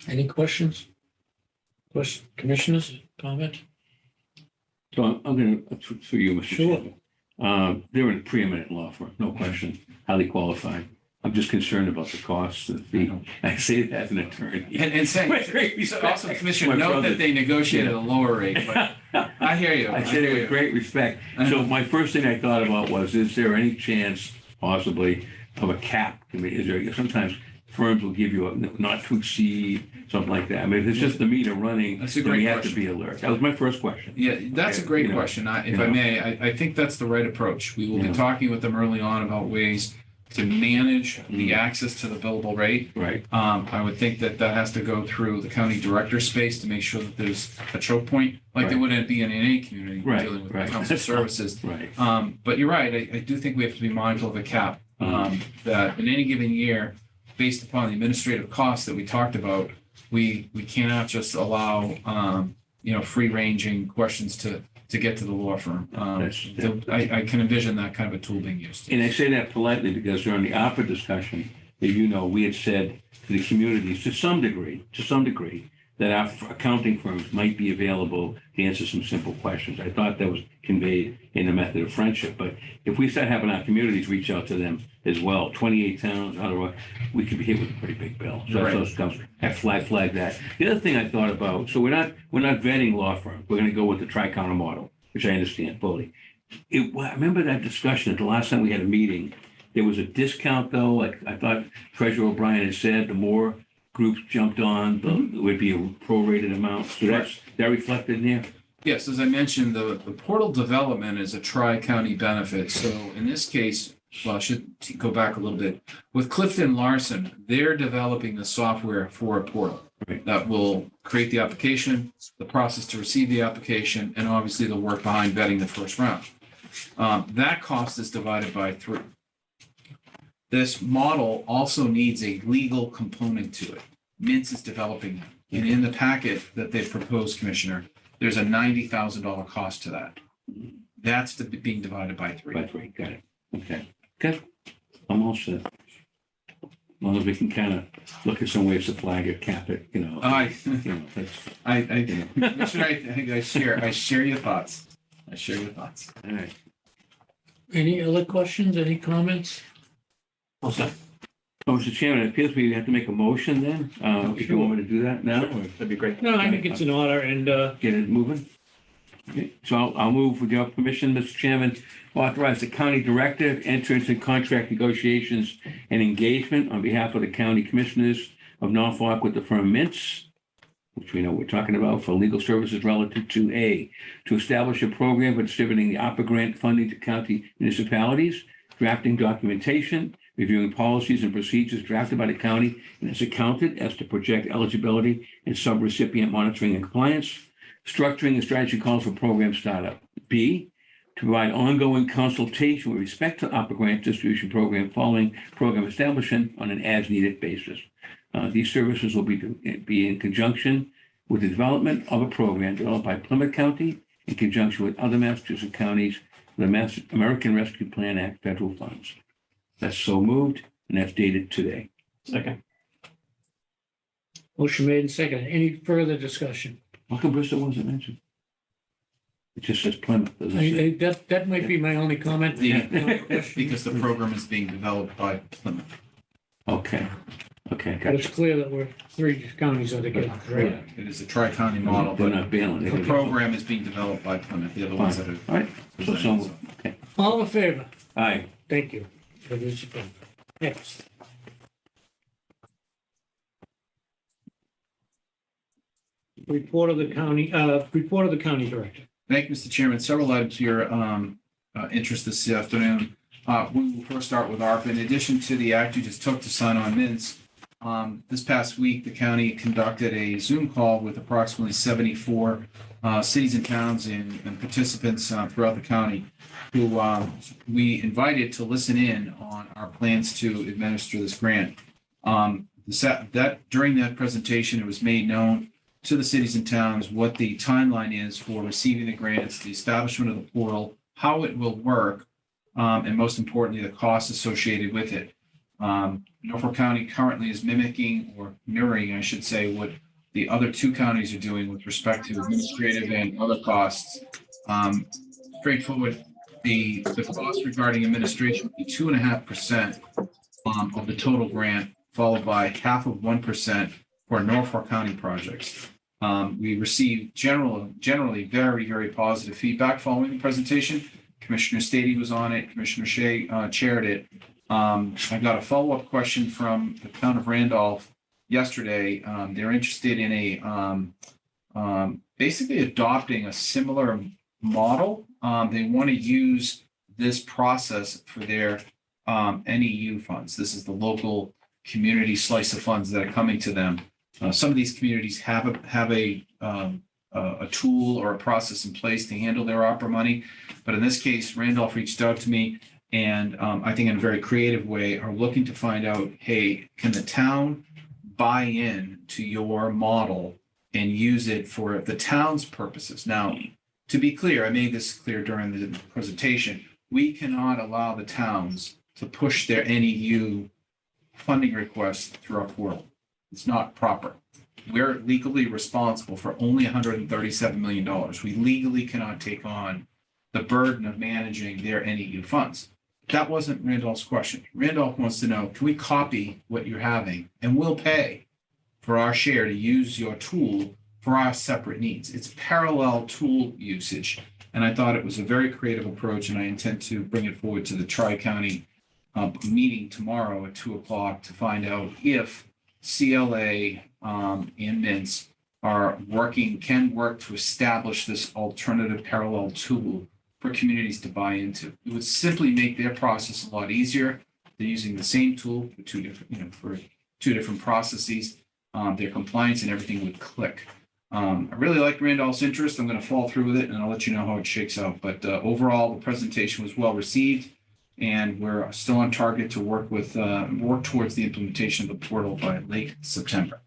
Any questions? Commissioners, comment? So I'm going to, through you, Mr. Sure. Chairman. They're a preeminent law firm, no question, highly qualified. I'm just concerned about the costs of the, I say that as an attorney. And saying, With great respect. also, Commissioner, My note brother. that they negotiated a lower rate, but I hear you. I said it with great respect. So my first thing I thought about was, is there any chance possibly of a cap? I mean, is there, sometimes firms will give you a not to exceed, something like that. I mean, if it's just the meter running, That's a then great we have to question. be alert. That was my first question. Yeah, that's a Okay, great you know, question. If you I know. may, I think that's the right approach. We will be Yeah. talking with them early on about ways to manage the access to the billable rate. Right, I would think that that has to go through the county director space to make sure that there's a choke point, like there Right. wouldn't be in any community Right, dealing with right. council services. right. But you're right. I do think we have to be mindful of a cap, that in any given year, based upon the administrative costs that we talked about, we cannot just allow, free ranging questions to get to the law firm. I can envision that kind of a tool being used. And I say that politely because during the ARPA discussion, that we had said to the communities, to some degree, that our accounting firms might be available to answer some simple questions. I thought that was conveyed in the method of friendship. But if we start having our communities reach out to them as well, 28 towns, otherwise, we could be hit with a pretty big bill. So Right. that's those I flag that. The other thing I thought about, so we're not vetting law firms. We're going to go with the tri-county model, which I understand fully. I remember that discussion at the last time we had a meeting. There was a discount though, like I thought Treasurer O'Brien had said, the more groups jumped on, it would be a prorated amount. So that reflected in there? Yes, as I mentioned, the portal development is a tri-county benefit. So in this case, well, I should go back a little bit. With Clifton Larson, they're developing the software for a portal Right. that will create the application, the process to receive the application, and obviously the work behind vetting the first round. That cost is divided by 3. This model also needs a legal component to it. Mintz is developing that. And in the packet that they've proposed, Commissioner, there's a $90,000 cost to that. That's being divided by 3. By 3, got it. Okay, good. I'm all set. As long as we can kind of look at some ways to flag it, cap it, you know. That's, Commissioner, I share your thoughts. all right. Any other questions, any comments? Well, so Oh, Mr. Chairman, it appears we have to make a motion then, if you want me to do that now, or that'd be great. No, I think it's in order and, get it moving. Okay, so I'll move with your permission, Mr. Chairman, authorize the county director enter into contract negotiations and engagement on behalf of the county commissioners of Norfolk with the firm Mintz, which we know we're talking about, for legal services relative to to establish a program for distributing the ARPA grant funding to county municipalities, drafting documentation, reviewing policies and procedures drafted by the county and is accounted as to project eligibility and subrecipient monitoring and compliance, structuring a strategy calls for program startup. B, to provide ongoing consultation with respect to opera grant distribution program following program establishment on an as-needed basis. These services will be in conjunction with the development of a program developed by Plymouth County in conjunction with other Massachusetts counties, the American Rescue Plan Act federal funds. That's so moved, and that's dated today. Second. Motion made and seconded. Any further discussion? How come Bristol wasn't mentioned? It just says Plymouth, doesn't it? That might be my only comment. Because the program is being developed by Plymouth. Okay, okay, But it's gotcha. clear that we're three counties are together. Right. It is a tri-county model, They're but not bailing. the program is being developed by Plymouth. They're the ones that are. All right, so moved. Okay, All in favor? aye. Thank you. That is approved. Next. Report of the county director. Thank you, Mr. Chairman. Several items to your interest this afternoon. We will first start with ARPA. In addition to the act you just took to sign on mints, this past week, the county conducted a Zoom call with approximately 74 cities and towns and participants throughout the county who we invited to listen in on our plans to administer this grant. During that presentation, it was made known to the cities and towns what the timeline is for receiving the grants, the establishment of the portal, how it will work, and most importantly, the costs associated with it. Norfolk County currently is mimicking or mirroring, I should say, what the other two counties are doing with respect to administrative and other costs. Straightforward, the cost regarding administration would be 2.5% of the total grant, followed by 0.5% for Norfolk County projects. We received generally very, very positive feedback following the presentation. Commissioner Stady was on it. Commissioner Shea chaired it. I got a follow-up question from the town of Randolph yesterday. They're interested in basically adopting a similar model. They want to use this process for their NEU funds. This is the local community slice of funds that are coming to them. Some of these communities have a tool or a process in place to handle their opera money. But in this case, Randolph reached out to me and I think in a very creative way are looking to find out, hey, can the town buy in to your model and use it for the town's purposes? Now, to be clear, I made this clear during the presentation, we cannot allow the towns to push their NEU funding requests through our portal. It's not proper. We're legally responsible for only $137 million. We legally cannot take on the burden of managing their NEU funds. That wasn't Randolph's question. Randolph wants to know, can we copy what you're having and we'll pay for our share to use your tool for our separate needs? It's parallel tool usage. And I thought it was a very creative approach and I intend to bring it forward to the Tri-County meeting tomorrow at 2:00 to find out if CLA and MINTS can work to establish this alternative parallel tool for communities to buy into. It would simply make their process a lot easier. They're using the same tool for two different processes. Their compliance and everything would click. I really like Randolph's interest. I'm going to follow through with it and I'll let you know how it shakes out. But overall, the presentation was well received. And we're still on target to work towards the implementation of the portal by late September.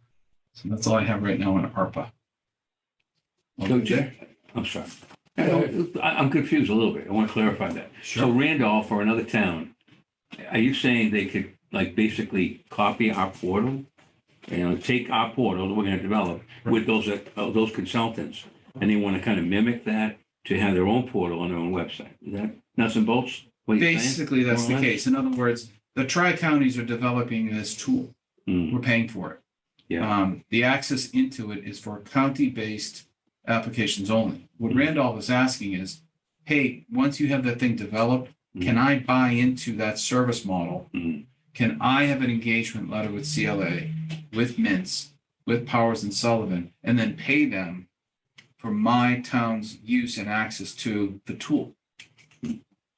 So that's all I have right now on ARPA. I'm sorry. I'm confused a little bit. I want to clarify that. So Randolph or another town, are you saying they could basically copy our portal? Take our portal that we're going to develop with those consultants, and they want to kind of mimic that to have their own portal on their own website. Is that nuts and bolts? Basically, that's the case. In other words, the tri-counties are developing this tool. We're paying for it. Yeah. The access into it is for county-based applications only. What Randolph is asking is, hey, once you have that thing developed, can I buy into that service model? Can I have an engagement letter with CLA, with MINTS, with Powers and Sullivan, and then pay them for my town's use and access to the tool?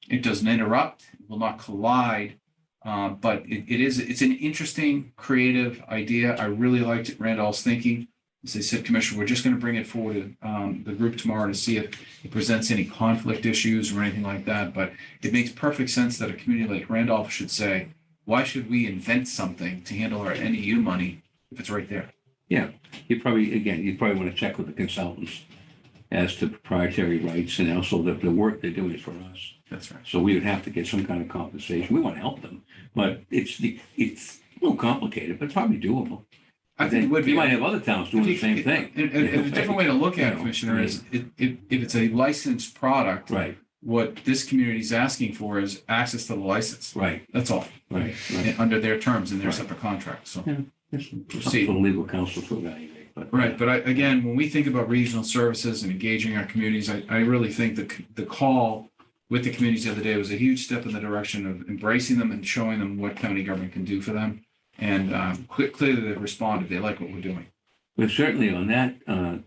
It doesn't interrupt, it will not collide, but it's an interesting, creative idea. I really liked Randolph's thinking. as they said, Commissioner, we're just going to bring it forward to the group tomorrow to see if it presents any conflict issues or anything like that. But it makes perfect sense that a community like Randolph should say, why should we invent something to handle our NEU money if it's right there? You probably want to check with the consultants as to proprietary rights and also the work they're doing is for us. That's right. So we would have to get some kind of compensation. We want to help them, but it's a little complicated, but probably doable. I think it would be. You might have other towns doing the same thing. And a different way to look at it, Commissioner, is if it's a licensed product, Right, what this community is asking for is access to the license. right, That's all, right. and under their terms and their Right. separate contracts. So, It's see. for legal counsel to evaluate, but. right. But again, when we think about regional services and engaging our communities, I really think the call with the communities the other day was a huge step in the direction of embracing them and showing them what county government can do for them. And clearly they've responded. They like what we're doing. But certainly on that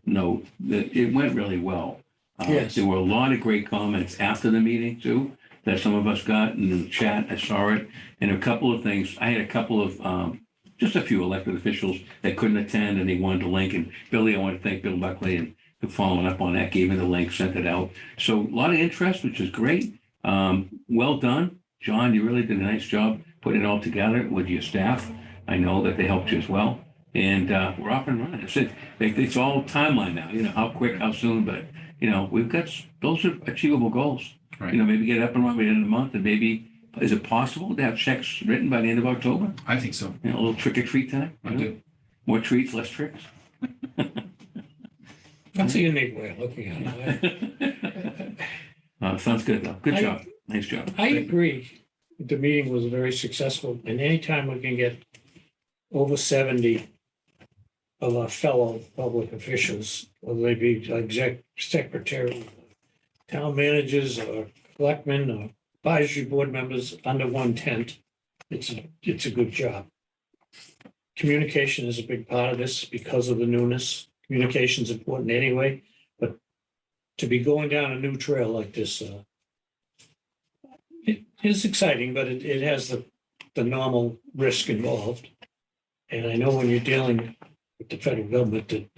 note, that it went really well. Yes. There were a lot of great comments after the meeting too, that some of us got in the chat. I saw it. And a couple of things, I had a couple of, just a few elected officials that couldn't attend and they wanted the link. And Billy, I want to thank Bill Buckley and for following up on that, gave me the link, sent it out. So a lot of interest, which is great. Well done. John, you really did a nice job putting it all together with your staff. I know that they helped you as well. And we're off and running. It's all timeline now, how quick, how soon, but, we've got, those are achievable goals. Right. Maybe get up and running by the end of the month and maybe, is it possible to have checks written by the end of October? I think so. A little trick or treat time? I do. More treats, less tricks? That's a unique way of looking at it. Sounds good though. Good job. Nice job. I agree. The meeting was very successful, and anytime we can get over 70 of our fellow public officials, whether they be exec secretary, town managers, or selectmen, or advisory board members under one tent, it's a good job. Communication is a big part of this because of the newness. Communication is important anyway, but to be going down a new trail like this, it is exciting, but it has the normal risk involved. And I know when you're dealing with the federal government that,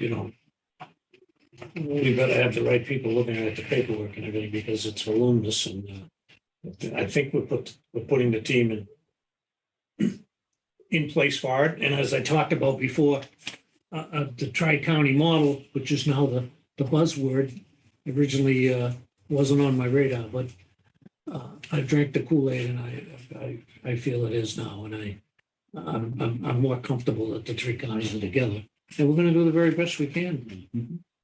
we better have the right people looking at the paperwork and everything because it's voluminous. And I think we're putting the team in place for it. And as I talked about before, the tri-county model, which is now the buzzword, originally wasn't on my radar, but I drank the Kool-Aid and I feel it is now. And I'm more comfortable that the three counties are together. And we're going to do the very best we can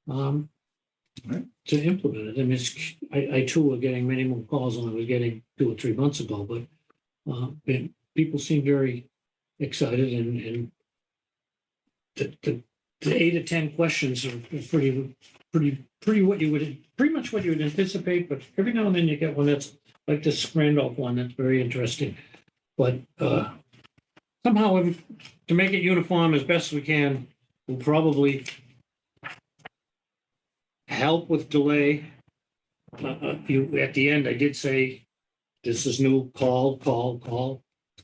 to implement it. I mean, I too are getting many more calls than I was getting 2 or 3 months ago, but people seem very excited and the 8 or 10 questions are pretty what you would pretty much what you would anticipate, but every now and then you get one that's like this Randolph one that's very interesting. But somehow to make it uniform as best we can, we'll probably help with delay. At the end, I did say, this is new, call.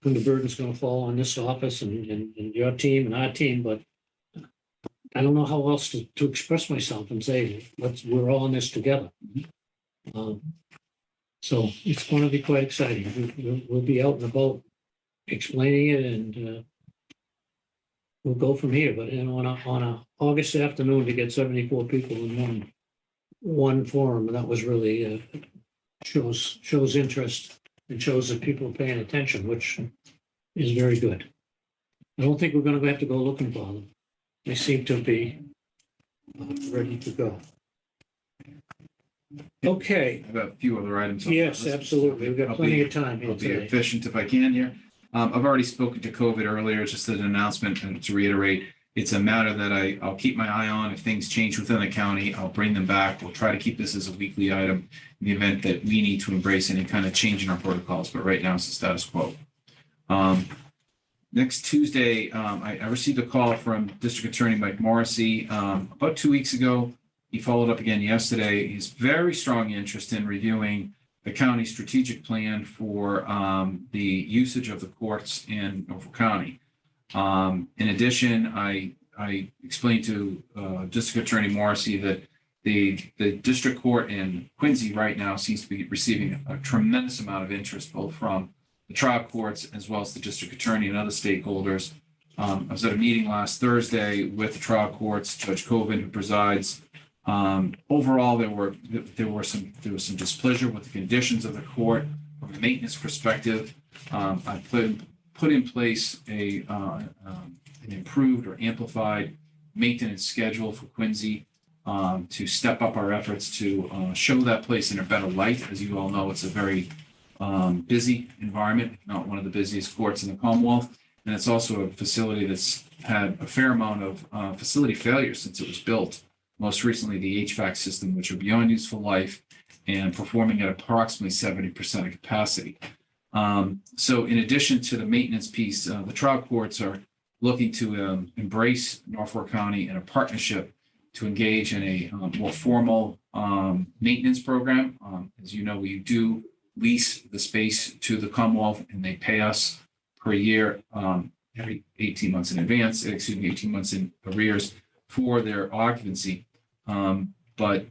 And the burden's going to fall on this office and your team and our team, but I don't know how else to express myself and say, we're all in this together. So it's going to be quite exciting. We'll be out and about explaining it and we'll go from here. But on a August afternoon to get 74 people in one forum, that was really shows interest and shows that people are paying attention, which is very good. I don't think we're going to have to go looking for them. They seem to be ready to go. Okay. I have a few other items. on Yes, the list. absolutely. We've got I'll plenty be- of time here I'll be today. efficient if I can here. I've already spoken to COVID earlier, just an announcement, and to reiterate, it's a matter that I'll keep my eye on. If things change within the county, I'll bring them back. We'll try to keep this as a weekly item in the event that we need to embrace any kind of change in our protocols, but right now it's the status quo. Next Tuesday, I received a call from District Attorney Mike Morrissey about 2 weeks ago. He followed up again yesterday. He's very strong interest in reviewing the county strategic plan for the usage of the courts in Norfolk County. In addition, I I explained to District Attorney Morrissey that the district court in Quincy right now seems to be receiving a tremendous amount of interest, both from the trial courts as well as the district attorney and other stakeholders. I was at a meeting last Thursday with the trial courts, Judge Coven, who presides. Overall, there was some displeasure with the conditions of the court from a maintenance perspective. I put in place an improved or amplified maintenance schedule for Quincy to step up our efforts to show that place in a better light. As you all know, it's a very busy environment, not one of the busiest courts in the Commonwealth. And it's also a facility that's had a fair amount of facility failures since it was built. Most recently, the HVAC system, which are beyond useful life and performing at approximately 70% of capacity. So in addition to the maintenance piece, the trial courts are looking to embrace Norfolk County in a partnership to engage in a more formal maintenance program. As you know, we do lease the space to the Commonwealth, and they pay us per year every 18 months in advance, 18 months in arrears for their occupancy. But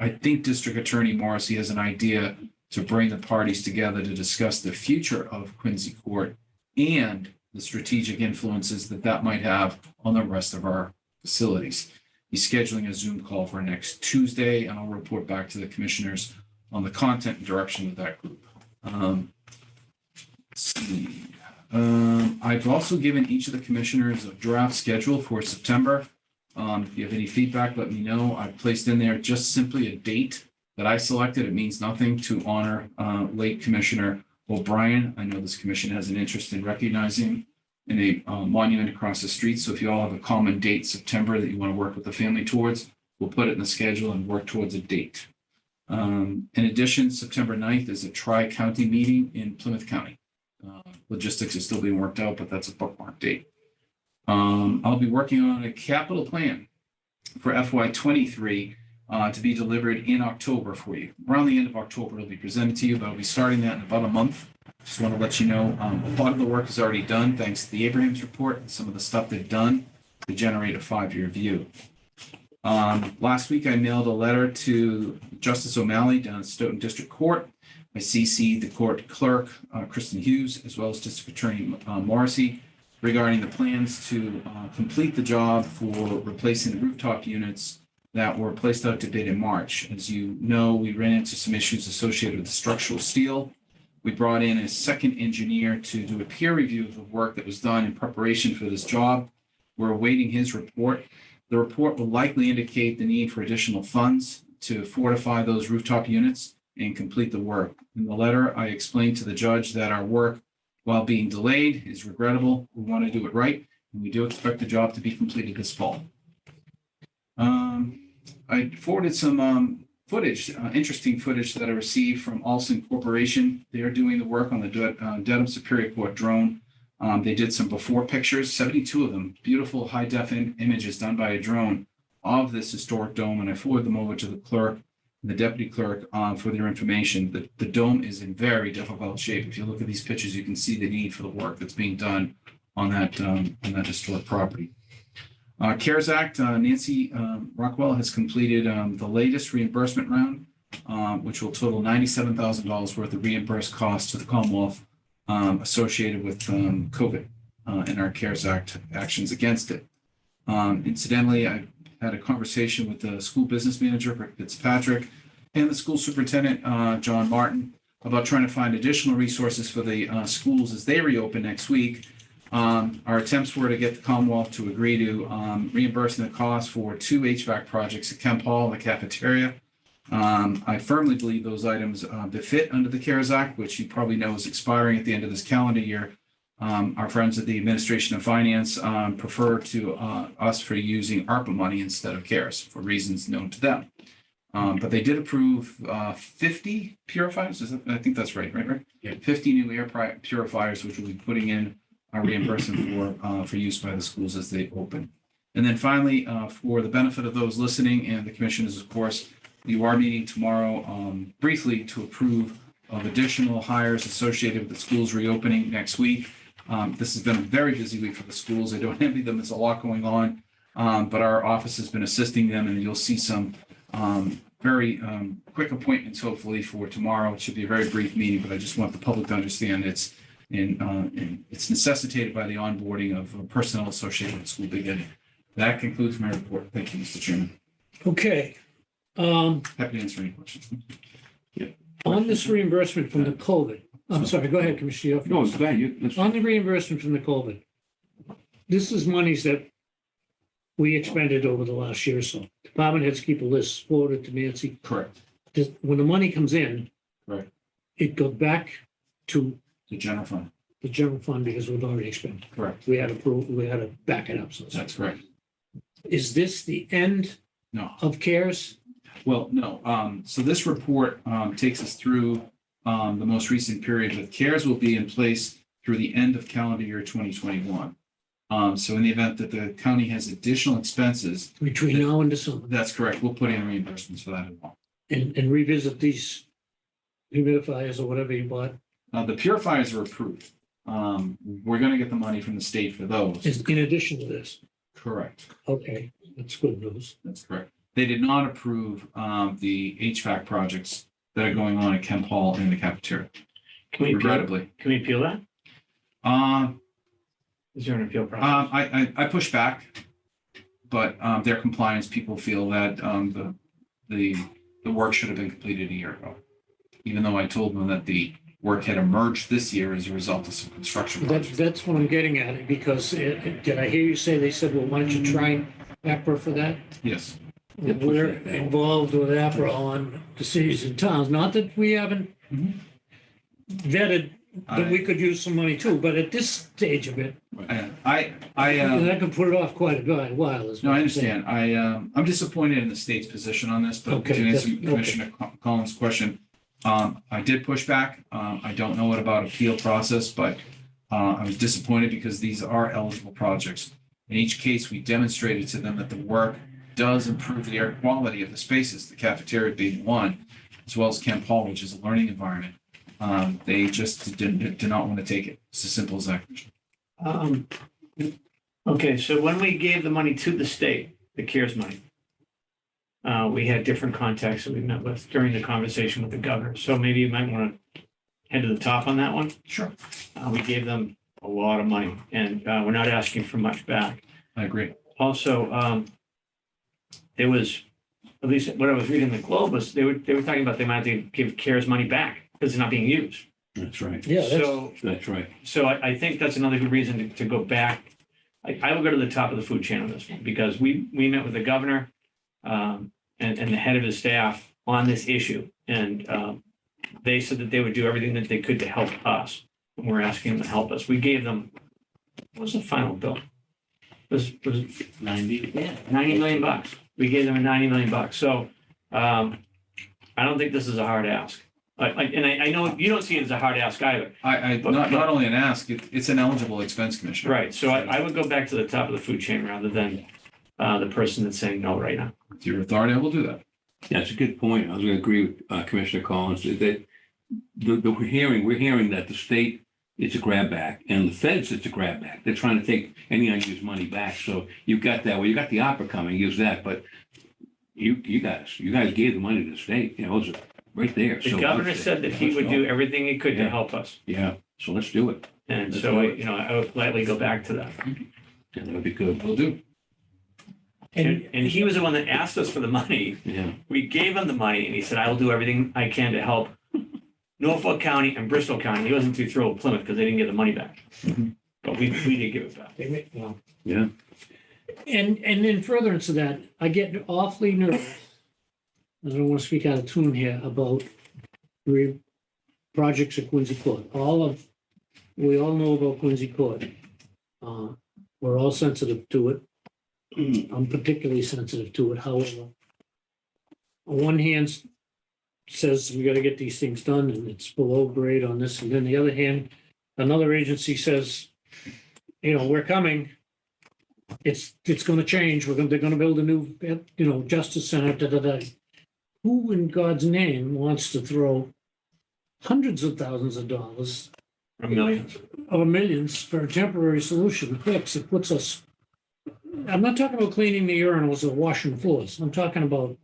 I think District Attorney Morrissey has an idea to bring the parties together to discuss the future of Quincy Court and the strategic influences that might have on the rest of our facilities. He's scheduling a Zoom call for next Tuesday, and I'll report back to the commissioners on the content and direction of that group. Let's see. I've also given each of the commissioners a draft schedule for September. If you have any feedback, let me know. I've placed in there just simply a date that I selected. It means nothing to honor late Commissioner O'Brien. I know this commission has an interest in recognizing in a monument across the street. So if you all have a common date, September, that you want to work with the family towards, we'll put it in the schedule and work towards a date. In addition, September 9th is a tri-county meeting in Plymouth County. Logistics is still being worked out, but that's a bookmark date. I'll be working on a capital plan for FY23 to be delivered in October for you. Around the end of October, it'll be presented to you, but I'll be starting that in about a month. Just want to let you know, a lot of the work is already done thanks to the Abrahams report and some of the stuff they've done to generate a 5-year view. Last week, I mailed a letter to Justice O'Malley down at Stoughton District Court. I CC'd the court clerk, Kristen Hughes, as well as District Attorney Morrissey, regarding the plans to complete the job for replacing the rooftop units that were placed out to bid in March. As you know, we ran into some issues associated with the structural steel. We brought in a second engineer to do a peer review of the work that was done in preparation for this job. We're awaiting his report. The report will likely indicate the need for additional funds to fortify those rooftop units and complete the work. In the letter, I explained to the judge that our work, while being delayed, is regrettable. We want to do it right, and we do expect the job to be completed this fall. I forwarded some footage, interesting footage that I received from Alston Corporation. They are doing the work on the Dedham Superior Court drone. They did some before pictures, 72 of them, beautiful high-def images done by a drone of this historic dome, and I forwarded them over to the clerk and the deputy clerk for their information. The dome is in very difficult shape. If you look at these pictures, you can see the need for the work that's being done on that historic property. CARES Act, Nancy Rockwell has completed the latest reimbursement round, which will total $97,000 worth of reimbursed costs to the Commonwealth associated with COVID and our CARES Act actions against it. Incidentally, I had a conversation with the school business manager, Rick Fitzpatrick, and the school superintendent, John Martin, about trying to find additional resources for the schools as they reopen next week. Our attempts were to get the Commonwealth to agree to reimbursing the cost for 2 HVAC projects at Kemp Hall and the cafeteria. I firmly believe those items that fit under the CARES Act, which you probably know is expiring at the end of this calendar year. Our friends at the Administration of Finance prefer to us for using ARPA money instead of CARES for reasons known to them. But they did approve 50 purifiers. I think that's right? Yeah. 50 new air purifiers, which we'll be putting in our reimbursement for use by the schools as they open. And then finally, for the benefit of those listening and the commissioners, of course, you are meeting tomorrow briefly to approve of additional hires associated with the schools reopening next week. This has been a very busy week for the schools. I don't envy them. There's a lot going on. But our office has been assisting them, and you'll see some very quick appointments hopefully for tomorrow. It should be a very brief meeting, but I just want the public to understand it's it's necessitated by the onboarding of personnel associated with school beginning. That concludes my report. Thank you, Mr. Chairman. Okay. Happy to answer any questions. On this reimbursement from the COVID, I'm sorry, go ahead, Commissioner. No, it's glad you, On the reimbursement from the COVID, this is monies that we expended over the last year or so. Department heads keep a list, forward it to Nancy. Correct. When the money comes in, Right. it goes back to The general fund. the general fund because we've already expended. Correct. We had to back it up. So That's correct. is this the end No. of CARES? Well, no. So this report takes us through the most recent period, but CARES will be in place through the end of calendar year 2021. So in the event that the county has additional expenses, Between now and December, that's correct. We'll put in reimbursements for that as well. and revisit these humidifiers or whatever you bought, The purifiers are approved. We're going to get the money from the state for those. is in addition to this. Correct. Okay, that's good news. That's correct. They did not approve the HVAC projects that are going on at Kemp Hall and the cafeteria, Can we appeal, regrettably. can we appeal that? Um, Is there an appeal process? I push back, but their compliance people feel that the work should have been completed a year ago, even though I told them that the work had emerged this year as a result of some construction projects. That's what I'm getting at, because did I hear you say, they said, well, why don't you try APRA for that? Yes, We're involved with APRA on the cities and towns, not that we haven't Mhm. vetted that we could use some money too, but at this stage of it, that could put it off quite a while. is No, what I I'm saying. understand. I'm disappointed in the state's position on this, but Okay, to answer that's- Commissioner Collins' question, I did push back. I don't know what about appeal process, but I was disappointed because these are eligible projects. In each case, we demonstrated to them that the work does improve the air quality of the spaces, the cafeteria being one, as well as Kemp Hall, which is a learning environment. They just did not want to take it. It's as simple as that. Okay, so when we gave the money to the state, the CARES money, we had different contacts that we met with during the conversation with the governor. So maybe you might want to head to the top on that one. Sure. We gave them a lot of money, and we're not asking for much back. I agree. Also, there was, at least what I was reading in the Globe, was they were talking about they might have to give CARES money back because it's not being used. that's right. Yeah, that's, So, That's right. so I think that's another good reason to go back. I will go to the top of the food chain on this one, because we met with the governor and the head of his staff on this issue. And they said that they would do everything that they could to help us. And we're asking them to help us. We gave them, what was the final bill? Was it 90. yeah, $90 million. We gave them $90 million. So I don't think this is a hard ask. I know you don't see it as a hard ask either. Not only an ask, it's an eligible expense, Commissioner. Right. So I would go back to the top of the food chain rather than the person that's saying no right now. With your authority, I will do that. Yeah, that's a good point. I was going to agree with Commissioner Collins that we're hearing that the state, it's a grab back, and the feds, it's a grab back. They're trying to take any unused money back. So you've got that. Well, you got the opera coming, use that, but you guys gave the money to the state. You know, it was right there. The So governor let's- said that he let's would go. do everything he could to Yeah. help us. Yeah, so let's do it. And Let's so, do it. I would gladly go back to that. Yeah, that would be good. Will do. And he was the one that asked us for the money. Yeah, We gave him the money and he said, I will do everything I can to help Norfolk County and Bristol County. He wasn't too thrilled with Plymouth because they didn't get the money back. Mhm. But we did give it back. well, yeah. and in furtherance of that, I get awfully nervous. I don't want to speak out of tune here about projects at Quincy Court. We all know about Quincy Court. We're all sensitive to it. I'm particularly sensitive to it. However, on one hand, says we got to get these things done and it's below grade on this. And then the other hand, another agency says, we're coming. It's going to change. They're going to build a new, Justice Center, da, da, da. Who in God's name wants to throw hundreds of thousands of dollars Or millions. or millions for a temporary solution fix, it puts us, I'm not talking about cleaning the urinals or washing the floors. I'm talking about,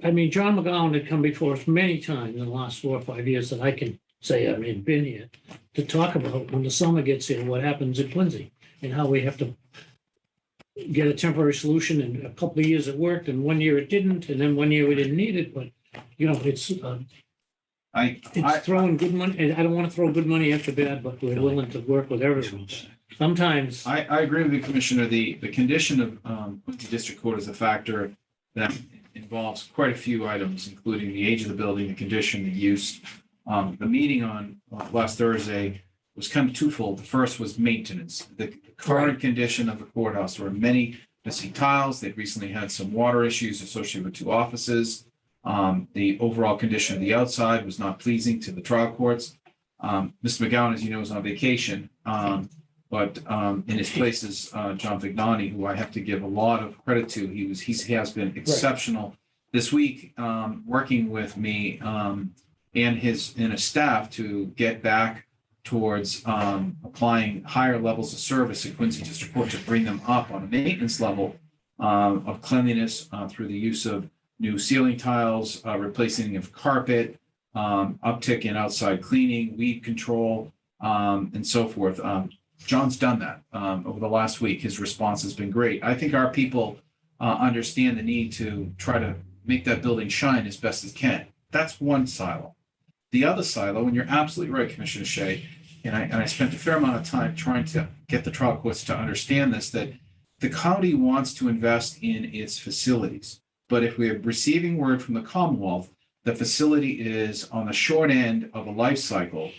I mean, John McGowan had come before us many times in the last 4 or 5 years that I can say, I mean, been here, to talk about when the summer gets here, what happens at Quincy and how we have to get a temporary solution. And a couple of years it worked and 1 year it didn't. And then 1 year we didn't need it, but you know, it's throwing good money. And I don't want to throw good money after bad, but we're willing to work with everyone. Sometimes, I agree with you, Commissioner. The condition of Quincy District Court is a factor that involves quite a few items, including the age of the building, the condition, the use. The meeting on last Thursday was kind of twofold. The first was maintenance. The current condition of the courthouse, there were many missing tiles. They'd recently had some water issues associated with 2 offices. The overall condition of the outside was not pleasing to the trial courts. Mr. McGowan, as you know, is on vacation. But in his place is John Vignani, who I have to give a lot of credit to. He has been exceptional this week, working with me and his staff to get back towards applying higher levels of service at Quincy District Court to bring them up on a maintenance level of cleanliness through the use of new ceiling tiles, replacing of carpet, uptick in outside cleaning, weed control, and so forth. John's done that over the last week. His response has been great. I think our people understand the need to try to make that building shine as best as can. That's one silo. The other silo, and you're absolutely right, Commissioner Shea, and I spent a fair amount of time trying to get the trial courts to understand this, that the county wants to invest in its facilities. But if we're receiving word from the Commonwealth, the facility is on the short end of a life cycle,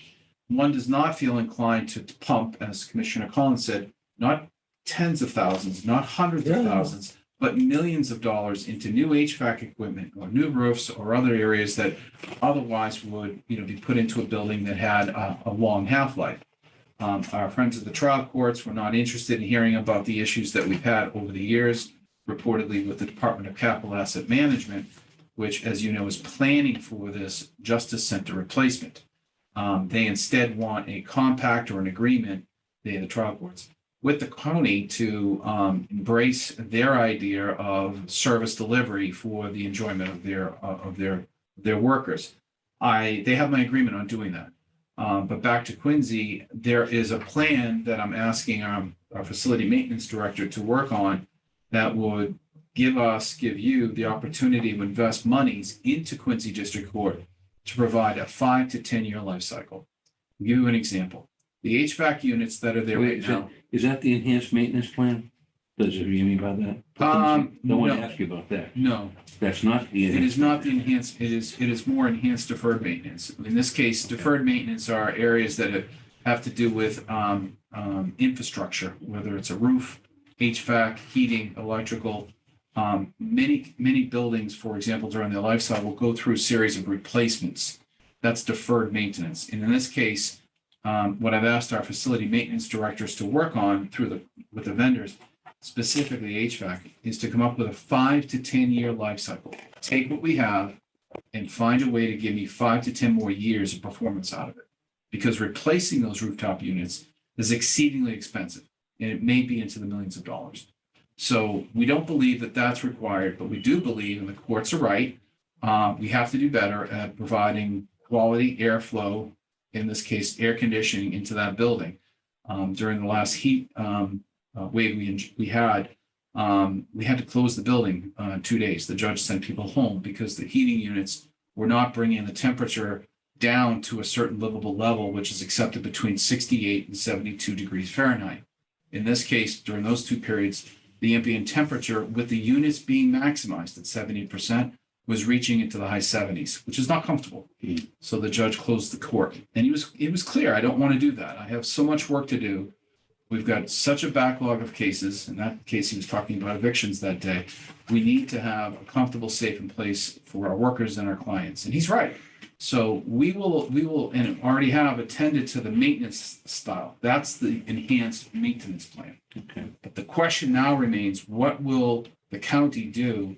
one does not feel inclined to pump, as Commissioner Collins said, not tens of thousands, not hundreds of thousands, but millions of dollars into new HVAC equipment or new roofs or other areas that otherwise would, be put into a building that had a long half-life. Our friends at the trial courts were not interested in hearing about the issues that we've had over the years, reportedly with the Department of Capital Asset Management, which, as you know, is planning for this Justice Center replacement. They instead want a compact or an agreement, the trial courts, with the county to embrace their idea of service delivery for the enjoyment of their workers. They have my agreement on doing that. But back to Quincy, there is a plan that I'm asking our facility maintenance director to work on that would give you the opportunity to invest monies into Quincy District Court to provide a 5 to 10 year life cycle. I'll give you an example. The HVAC units that are there right now. Is that the enhanced maintenance plan? Does it mean by that? Don't want to No. ask you about that. No, That's not the. it is not the enhanced, it is more enhanced deferred maintenance. In this case, deferred maintenance are areas that have to do with infrastructure, whether it's a roof, HVAC, heating, electrical. Many buildings, for example, during their life cycle will go through a series of replacements. That's deferred maintenance. And in this case, what I've asked our facility maintenance directors to work on with the vendors, specifically HVAC, is to come up with a 5 to 10 year life cycle. Take what we have and find a way to give me 5 to 10 more years of performance out of it. Because replacing those rooftop units is exceedingly expensive, and it may be into the millions of dollars. So we don't believe that that's required, but we do believe, and the courts are right, we have to do better at providing quality airflow, in this case, air conditioning into that building. During the last heat wave we had to close the building 2 days. The judge sent people home because the heating units were not bringing the temperature down to a certain livable level, which is accepted between 68 and 72 degrees Fahrenheit. In this case, during those 2 periods, the ambient temperature with the units being maximized at 70% was reaching into the high 70s, which is not comfortable. So the judge closed the court, and he was clear, I don't want to do that. I have so much work to do. We've got such a backlog of cases. In that case, he was talking about evictions that day. We need to have a comfortable, safe place for our workers and our clients. And he's right. So we will, and already have attended to the maintenance style. That's the enhanced maintenance plan. Okay. But the question now remains, what will the county do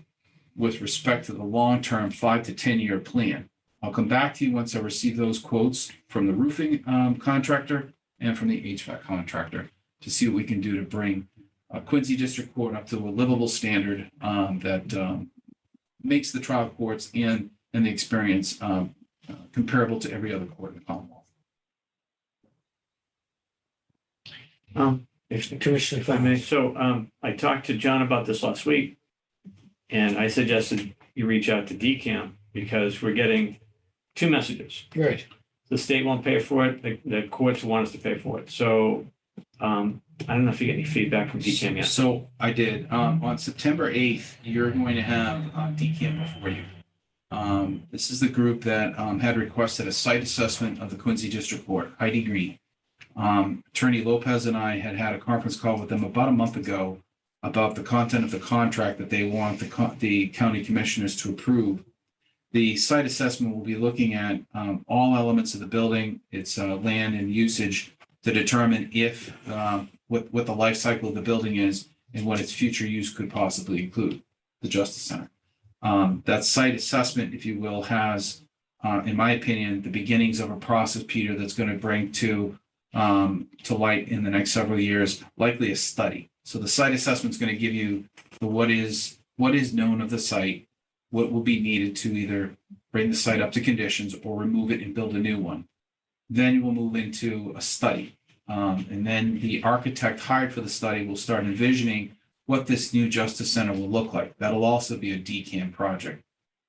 with respect to the long-term 5 to 10 year plan? I'll come back to you once I receive those quotes from the roofing contractor and from the HVAC contractor to see what we can do to bring Quincy District Court up to a livable standard that makes the trial courts and the experience comparable to every other court in the Commonwealth. Commissioner, If I may, so I talked to John about this last week, and I suggested you reach out to DCAM because we're getting two messages. Right. The state won't pay for it, the courts want us to pay for it. So I don't know if you get any feedback from DCAM yet. So I did. On September 8th, you're going to have DCAM before you. This is the group that had requested a site assessment of the Quincy District Court, Heidi Green. Attorney Lopez and I had a conference call with them about a month ago about the content of the contract that they want the county commissioners to approve. The site assessment will be looking at all elements of the building, its land and usage, to determine if what the life cycle of the building is and what its future use could possibly include, the Justice Center. That site assessment, if you will, has, in my opinion, the beginnings of a process, Peter, that's going to bring to light in the next several years, likely a study. So the site assessment is going to give you what is known of the site, what will be needed to either bring the site up to conditions or remove it and build a new one. Then we'll move into a study. And then the architect hired for the study will start envisioning what this new Justice Center will look like. That'll also be a DCAM project.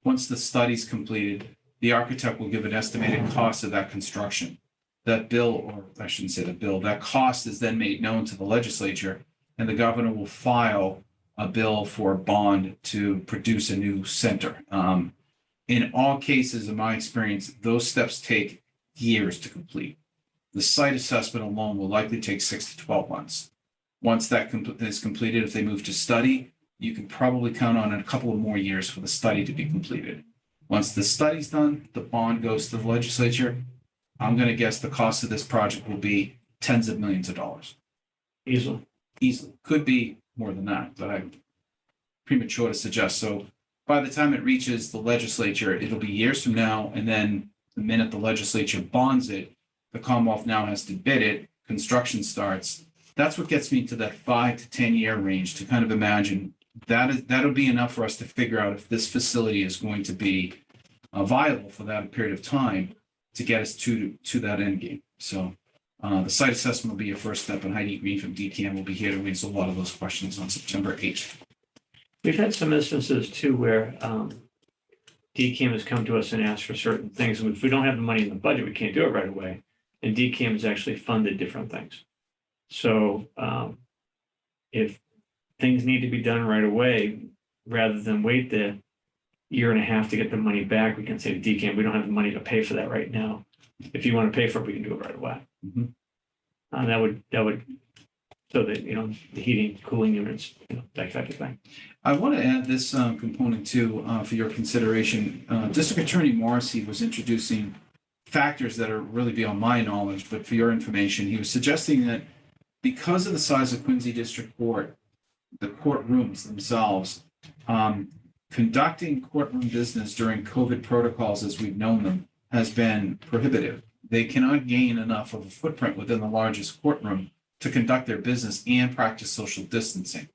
Once the study's completed, the architect will give an estimated cost of that construction. That bill, or I shouldn't say the bill, that cost is then made known to the legislature, and the governor will file a bill for a bond to produce a new center. In all cases, in my experience, those steps take years to complete. The site assessment alone will likely take 6 to 12 months. Once that is completed, if they move to study, you can probably count on a couple of more years for the study to be completed. Once the study's done, the bond goes to the legislature. I'm going to guess the cost of this project will be tens of millions of dollars. Easily. Easily. Could be more than that, but I'm premature to suggest. So by the time it reaches the legislature, it'll be years from now. And then the minute the legislature bonds it, the Commonwealth now has to bid it, construction starts. That's what gets me to that 5 to 10 year range to kind of imagine that'll be enough for us to figure out if this facility is going to be viable for that period of time to get us to that end game. So the site assessment will be your first step, and Heidi Green from DCAM will be here to answer a lot of those questions on September 8th. We've had some instances too where DCAM has come to us and asked for certain things. And if we don't have the money in the budget, we can't do it right away. And DCAM has actually funded different things. So if things need to be done right away, rather than wait the year and a half to get the money back, we can say to DCAM, we don't have the money to pay for that right now. If you want to pay for it, we can do it right away. Mhm. And that would, so that, the heating, cooling units, that type of thing. I want to add this component too for your consideration. District Attorney Morrissey was introducing factors that are really beyond my knowledge, but for your information, he was suggesting that because of the size of Quincy District Court, the courtrooms themselves, conducting courtroom business during COVID protocols as we've known them has been prohibitive. They cannot gain enough of a footprint within the largest courtroom to conduct their business and practice social distancing.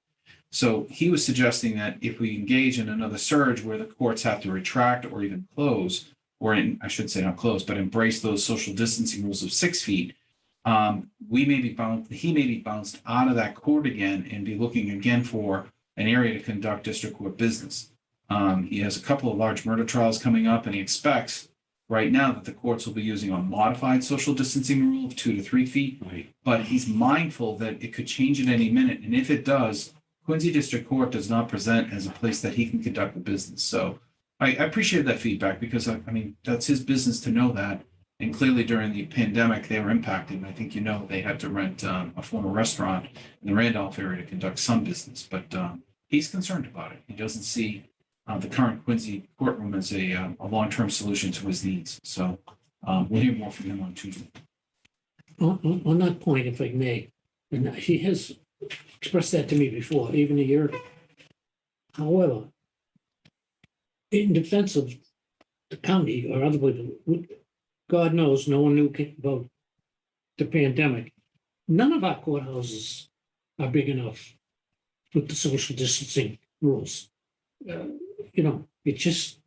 So he was suggesting that if we engage in another surge where the courts have to retract or even close, I should say not close, but embrace those social distancing rules of 6 feet, he may be bounced out of that court again and be looking again for an area to conduct district court business. He has a couple of large murder trials coming up, and he expects right now that the courts will be using a modified social distancing rule of 2 to 3 feet. Right. But he's mindful that it could change at any minute. And if it does, Quincy District Court does not present as a place that he can conduct the business. So I appreciate that feedback because, I mean, that's his business to know that. And clearly during the pandemic, they were impacted. And I think, they had to rent a former restaurant in the Randolph area to conduct some business. But he's concerned about it. He doesn't see the current Quincy courtroom as a long-term solution to his needs. So we'll hear more from him on Tuesday. On that point, if I may, and he has expressed that to me before, even a year ago. However, in defense of the county or other people, God knows, no one knew about the pandemic. None of our courthouses are big enough with the social distancing rules. You know, it's just,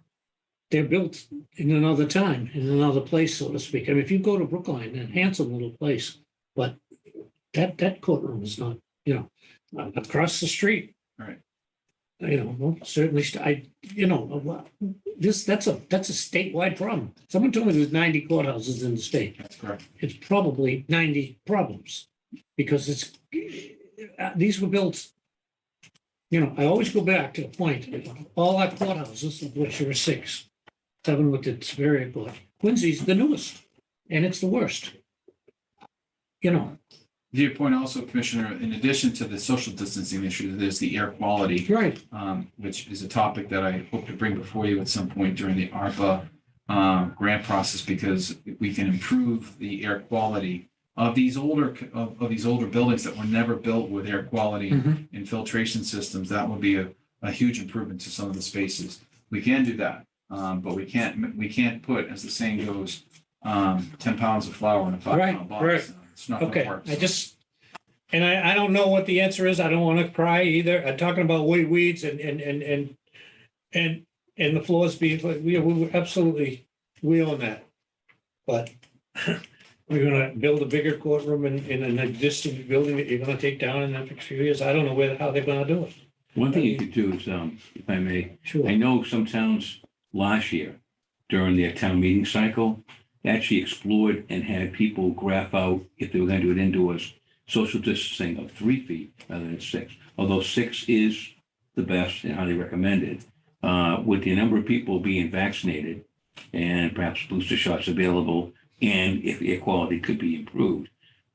they're built in another time, in another place, so to speak. I mean, if you go to Brookline, a handsome little place, but that courtroom is not, you know, across the street. Right. You know, well, certainly, that's a statewide problem. Someone told me there's 90 courthouses in the state. That's correct. It's probably 90 problems because these were built. You know, I always go back to the point, all our courthouses, of which there are 6, 7 with the Superior Court. Quincy's the newest, and it's the worst. You know, To your point also, Commissioner, in addition to the social distancing issue, there's the air quality, right, which is a topic that I hope to bring before you at some point during the ARPA grant process, because if we can improve the air quality of these older buildings that were never built with air quality Mhm. infiltration systems, that would be a huge improvement to some of the spaces. We can do that, but we can't put, as the saying goes, 10 pounds of flour in a 5-pound box. right. It's not going okay. to work. I don't know what the answer is. I don't want to cry either. I'm talking about weeds and the floors being, we absolutely, we own that. But we're gonna build a bigger courtroom in an existing building that you're gonna take down in the next few years. I don't know how they're gonna do it. One thing you could do is, if I may, Sure. I know some towns last year during their town meeting cycle actually explored and had people graph out, if they were going to do it indoors, social distancing of 3 feet rather than 6. Although 6 is the best and highly recommended, with the number of people being vaccinated and perhaps booster shots available, and if air quality could be improved,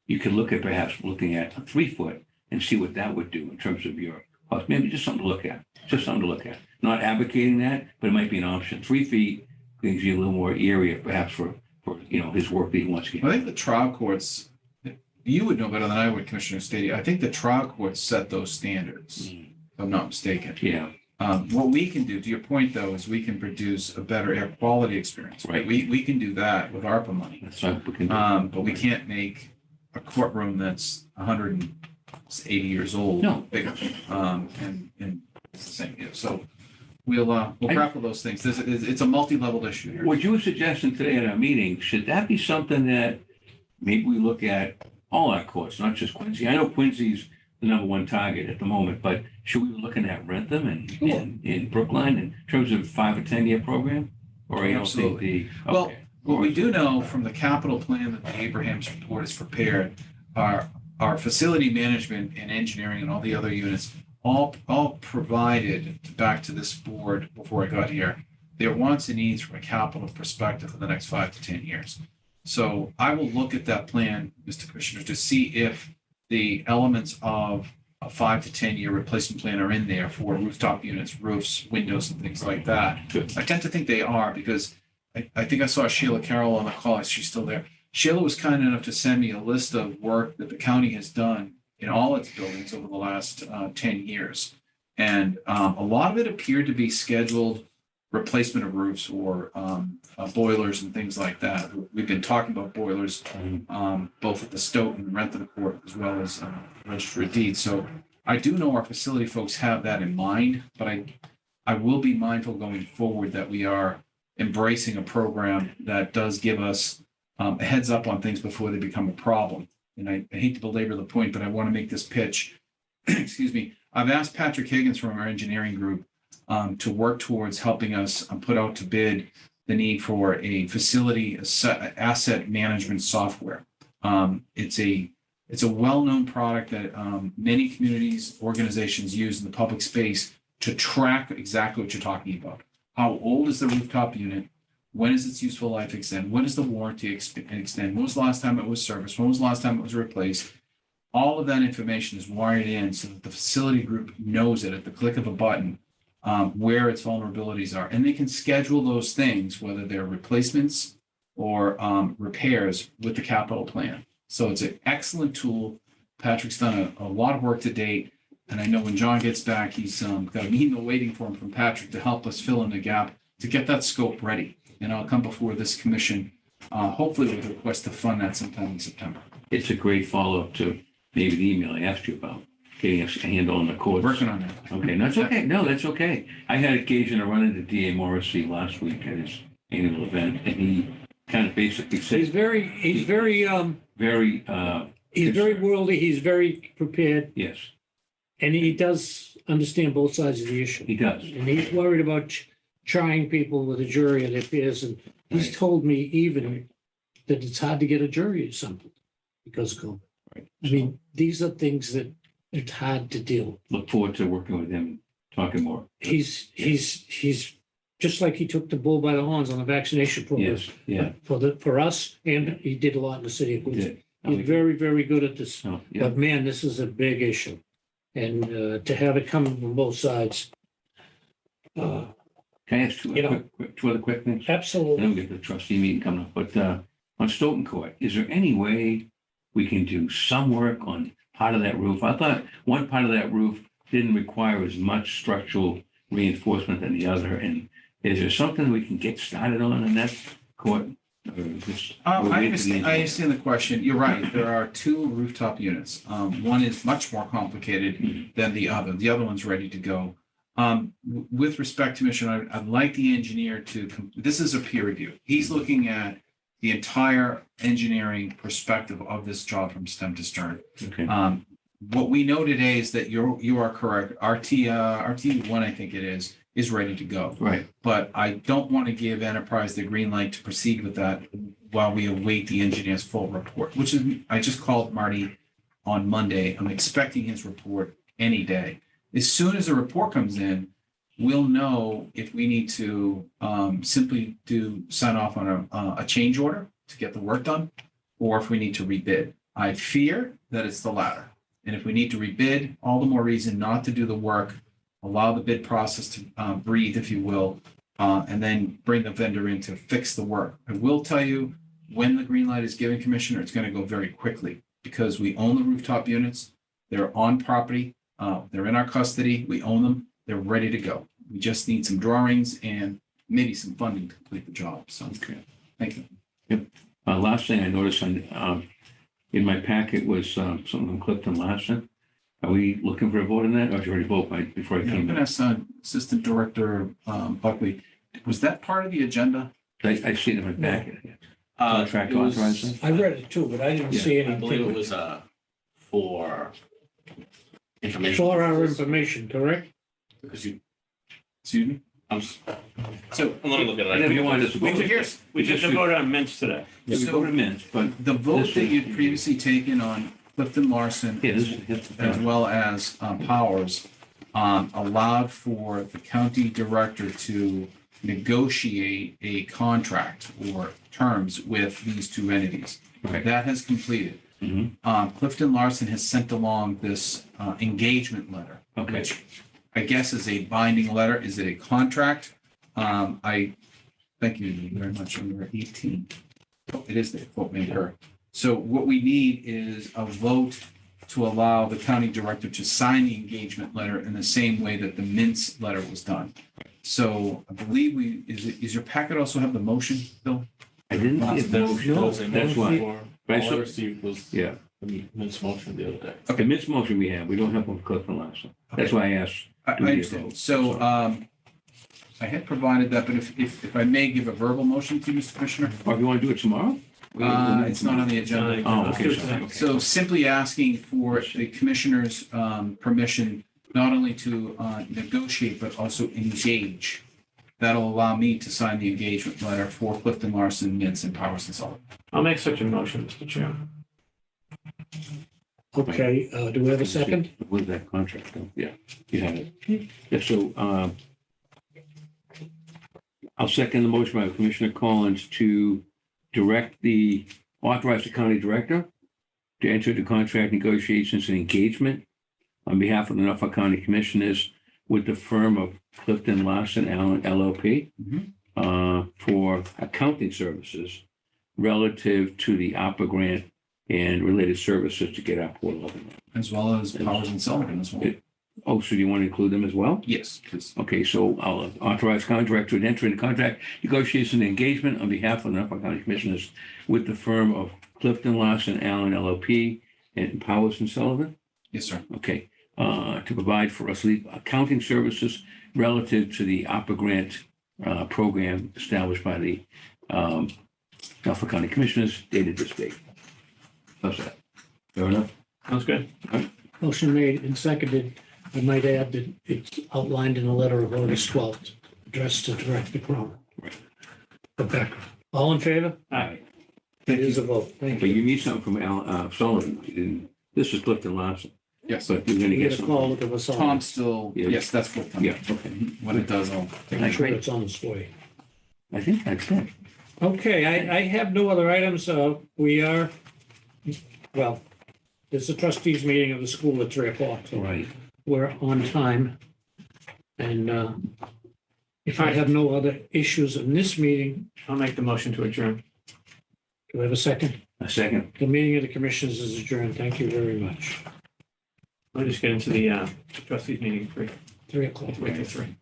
you could look at perhaps looking at a 3 foot and see what that would do in terms of your cost. Maybe just something to look at. Just something to look at. Not advocating that, but it might be an option. 3 feet gives you a little more area, perhaps for his work that he wants to get. I think the trial courts, you would know better than I would, Commissioner Stady. I think the trial courts set those standards, if I'm not mistaken. Yeah, What we can do, to your point though, is we can produce a better air quality experience. Right. We can do that with ARPA money. that's what we can do. But we can't make a courtroom that's 180 years old No. bigger. And it's the same, so we'll grapple those things. It's a multi-leveled issue here. What you were suggesting today at our meeting, should that be something that maybe we look at all our courts, not just Quincy? I know Quincy's the number 1 target at the moment, but should we be looking at Rentham and in Brookline in terms of 5 or 10 year program? Or you don't think Absolutely. the, Well, okay. what we do know from the capital plan that the Abraham's report has prepared, our facility management and engineering and all the other units all provided back to this board before I got here, their wants and needs from a capital perspective for the next 5 to 10 years. So I will look at that plan, Mr. Commissioner, to see if the elements of a 5 to 10 year replacement plan are in there for rooftop units, roofs, windows, and things like that. Good. I tend to think they are, because I think I saw Sheila Carroll on the call. She's still there. Sheila was kind enough to send me a list of work that the county has done in all its buildings over the last 10 years. And a lot of it appeared to be scheduled replacement of roofs or boilers and things like that. We've been talking about boilers both at the Stoughton and Rentham Court, as well as Registry of Deeds. So I do know our facility folks have that in mind, but I will be mindful going forward that we are embracing a program that does give us a heads up on things before they become a problem. And I hate to belabor the point, but I want to make this pitch. Excuse me. I've asked Patrick Higgins from our engineering group to work towards helping us put out to bid the need for a facility asset management software. It's a well-known product that many communities, organizations use in the public space to track exactly what you're talking about. How old is the rooftop unit? When is its useful life extend? When does the warranty extend? When was the last time it was serviced? When was the last time it was replaced? All of that information is wired in so that the facility group knows it at the click of a button where its vulnerabilities are. And they can schedule those things, whether they're replacements or repairs, with the capital plan. So it's an excellent tool. Patrick's done a lot of work to date. And I know when John gets back, he's got an email waiting for him from Patrick to help us fill in the gap to get that scope ready. and I'll come before this commission, hopefully with a request to fund that sometime in September. It's a great follow-up to maybe the email I asked you about, getting us a handle on the courts. Working on that. Okay, that's okay. No, that's okay. I had occasion to run into DA Morrissey last week at his annual event, and he kind of basically He's said, very, very, he's very worldly, he's very prepared, yes, and he does understand both sides of the issue. he does. And he's worried about trying people with a jury of their peers, and he's Right. told me even that it's hard to get a jury or something because of COVID. Right. I mean, these are things that it's hard to deal with. Look forward to working with him, talking more. He's just like he took the bull by the horns on the vaccination program. Yes, yeah, For us, and he did a lot in the city of he Queens. did. He's very, very good at this. Oh, yeah, But man, this is a big issue. And to have it coming from both sides. can I ask You know- two other quick things? And Absolutely. then we get the trustee meeting coming up, but on Stoughton Court, is there any way we can do some work on part of that roof? I thought one part of that roof didn't require as much structural reinforcement than the other, and is there something we can get started on in that court? Or just- I we'll wait for the understand, I engineer? understand the question. You're right. There are two rooftop units. One is much more complicated than the other. The other one's ready to go. With respect to mission, I'd like the engineer this is a peer review. He's looking at the entire engineering perspective of this job from stem to stern. Okay, What we know today is that you are correct. RT1, I think it is ready to go. right, But I don't want to give Enterprise the green light to proceed with that while we await the engineer's full report, which is, I just called Marty on Monday. I'm expecting his report any day. As soon as the report comes in, we'll know if we need to simply sign off on a change order to get the work done, or if we need to rebid. I fear that it's the latter. And if we need to rebid, all the more reason not to do the work, allow the bid process to breathe, if you will, and then bring the vendor in to fix the work. I will tell you, when the green light is given, Commissioner, it's going to go very quickly because we own the rooftop units. They're on property. They're in our custody. We own them. They're ready to go. We just need some drawings and maybe some funding to complete the job. So, okay. thank you. Last thing I noticed in my packet was something from Clifton Larson. Are we looking for a vote on that, or did you already vote before I Yeah, I'm came going in? to ask Assistant Director Buckley, was that part of the agenda? I see it in my packet. Contract It was- authorization? I read it too, but I didn't Yeah, see I believe it anything. was for information. For our purposes, information, correct? Because you, Excuse me? So let me look at And if you it. wanted us to We vote. just, we just voted on mints today. Yeah, we voted minutes, but the vote This that is- you'd previously taken on Clifton Larson yeah, this as is, well as Powers allowed for the county director to negotiate a contract or terms with these two entities. Right. That has completed. Mhm. Clifton Larson has sent along this engagement letter, Okay. which I guess is a binding letter. Is it a contract? I thank you very much. Number 18. Oh, it is the vote made her. So what we need is a vote to allow the county director to sign the engagement letter in the same way that the mints letter was done. So I believe is your packet also have the motion, Bill? I didn't see it. That's why. All Right, I so- received was Yeah, the mince motion the other day. the minutes motion we have, we don't have one for Clifton Larson. That's why I asked. I Do we understand. vote? So I had provided that, but if I may give a verbal motion to you, Mr. Commissioner? Or if you want to do it tomorrow? It's not on the agenda. Oh, okay, sorry. So simply asking for the commissioner's permission, not only to negotiate, but also engage. That'll allow me to sign the engagement letter for Clifton Larson, Mintz, and Powers and Sullivan. I'll make such a motion, Mr. Chairman. Okay, do we have a second? With that contract, though, yeah, you have it. Yeah, so I'll second the motion by Commissioner Collins to authorize the county director to enter into contract negotiations and engagement on behalf of the Norfolk County Commissioners with the firm of Clifton Larson Allen LLP for accounting services relative to the opera grant and related services to get our port open. As well as Powers and Sullivan as well. Oh, so you want to include them as well? Yes, please. Okay, so I'll authorize contract to enter into contract negotiation and engagement on behalf of the Norfolk County Commissioners with the firm of Clifton Larson Allen LLP and Powers and Sullivan. Yes, sir. Okay, to provide for us accounting services relative to the opera grant program established by the Norfolk County Commissioners dated this date. How's that? Fair enough? Sounds good. Motion made and seconded. I might add that it's outlined in the letter of August 12th, addressed to Director Cronin. Right. Rebecca, all in favor? All right. It is a vote. Thank But you. you need something from Sullivan. You didn't- This is Clifton Larson, Yes. but you're going to We get get a call something. with the Vasal. Tom's still, Yeah. yes, that's what. Yeah, okay. When it does, I'll. I'm sure it's on its way. I think that's it. Okay, I have no other items. We are, well, there's a trustees meeting of the school at 3:00, so Right. we're on time. And if I have no other issues in this meeting, I'll make the motion to adjourn. do I have a second? A second. The meeting of the commissioners is adjourned. Thank you very much. I'll just get into the trustees meeting for 3:00. wait till 3.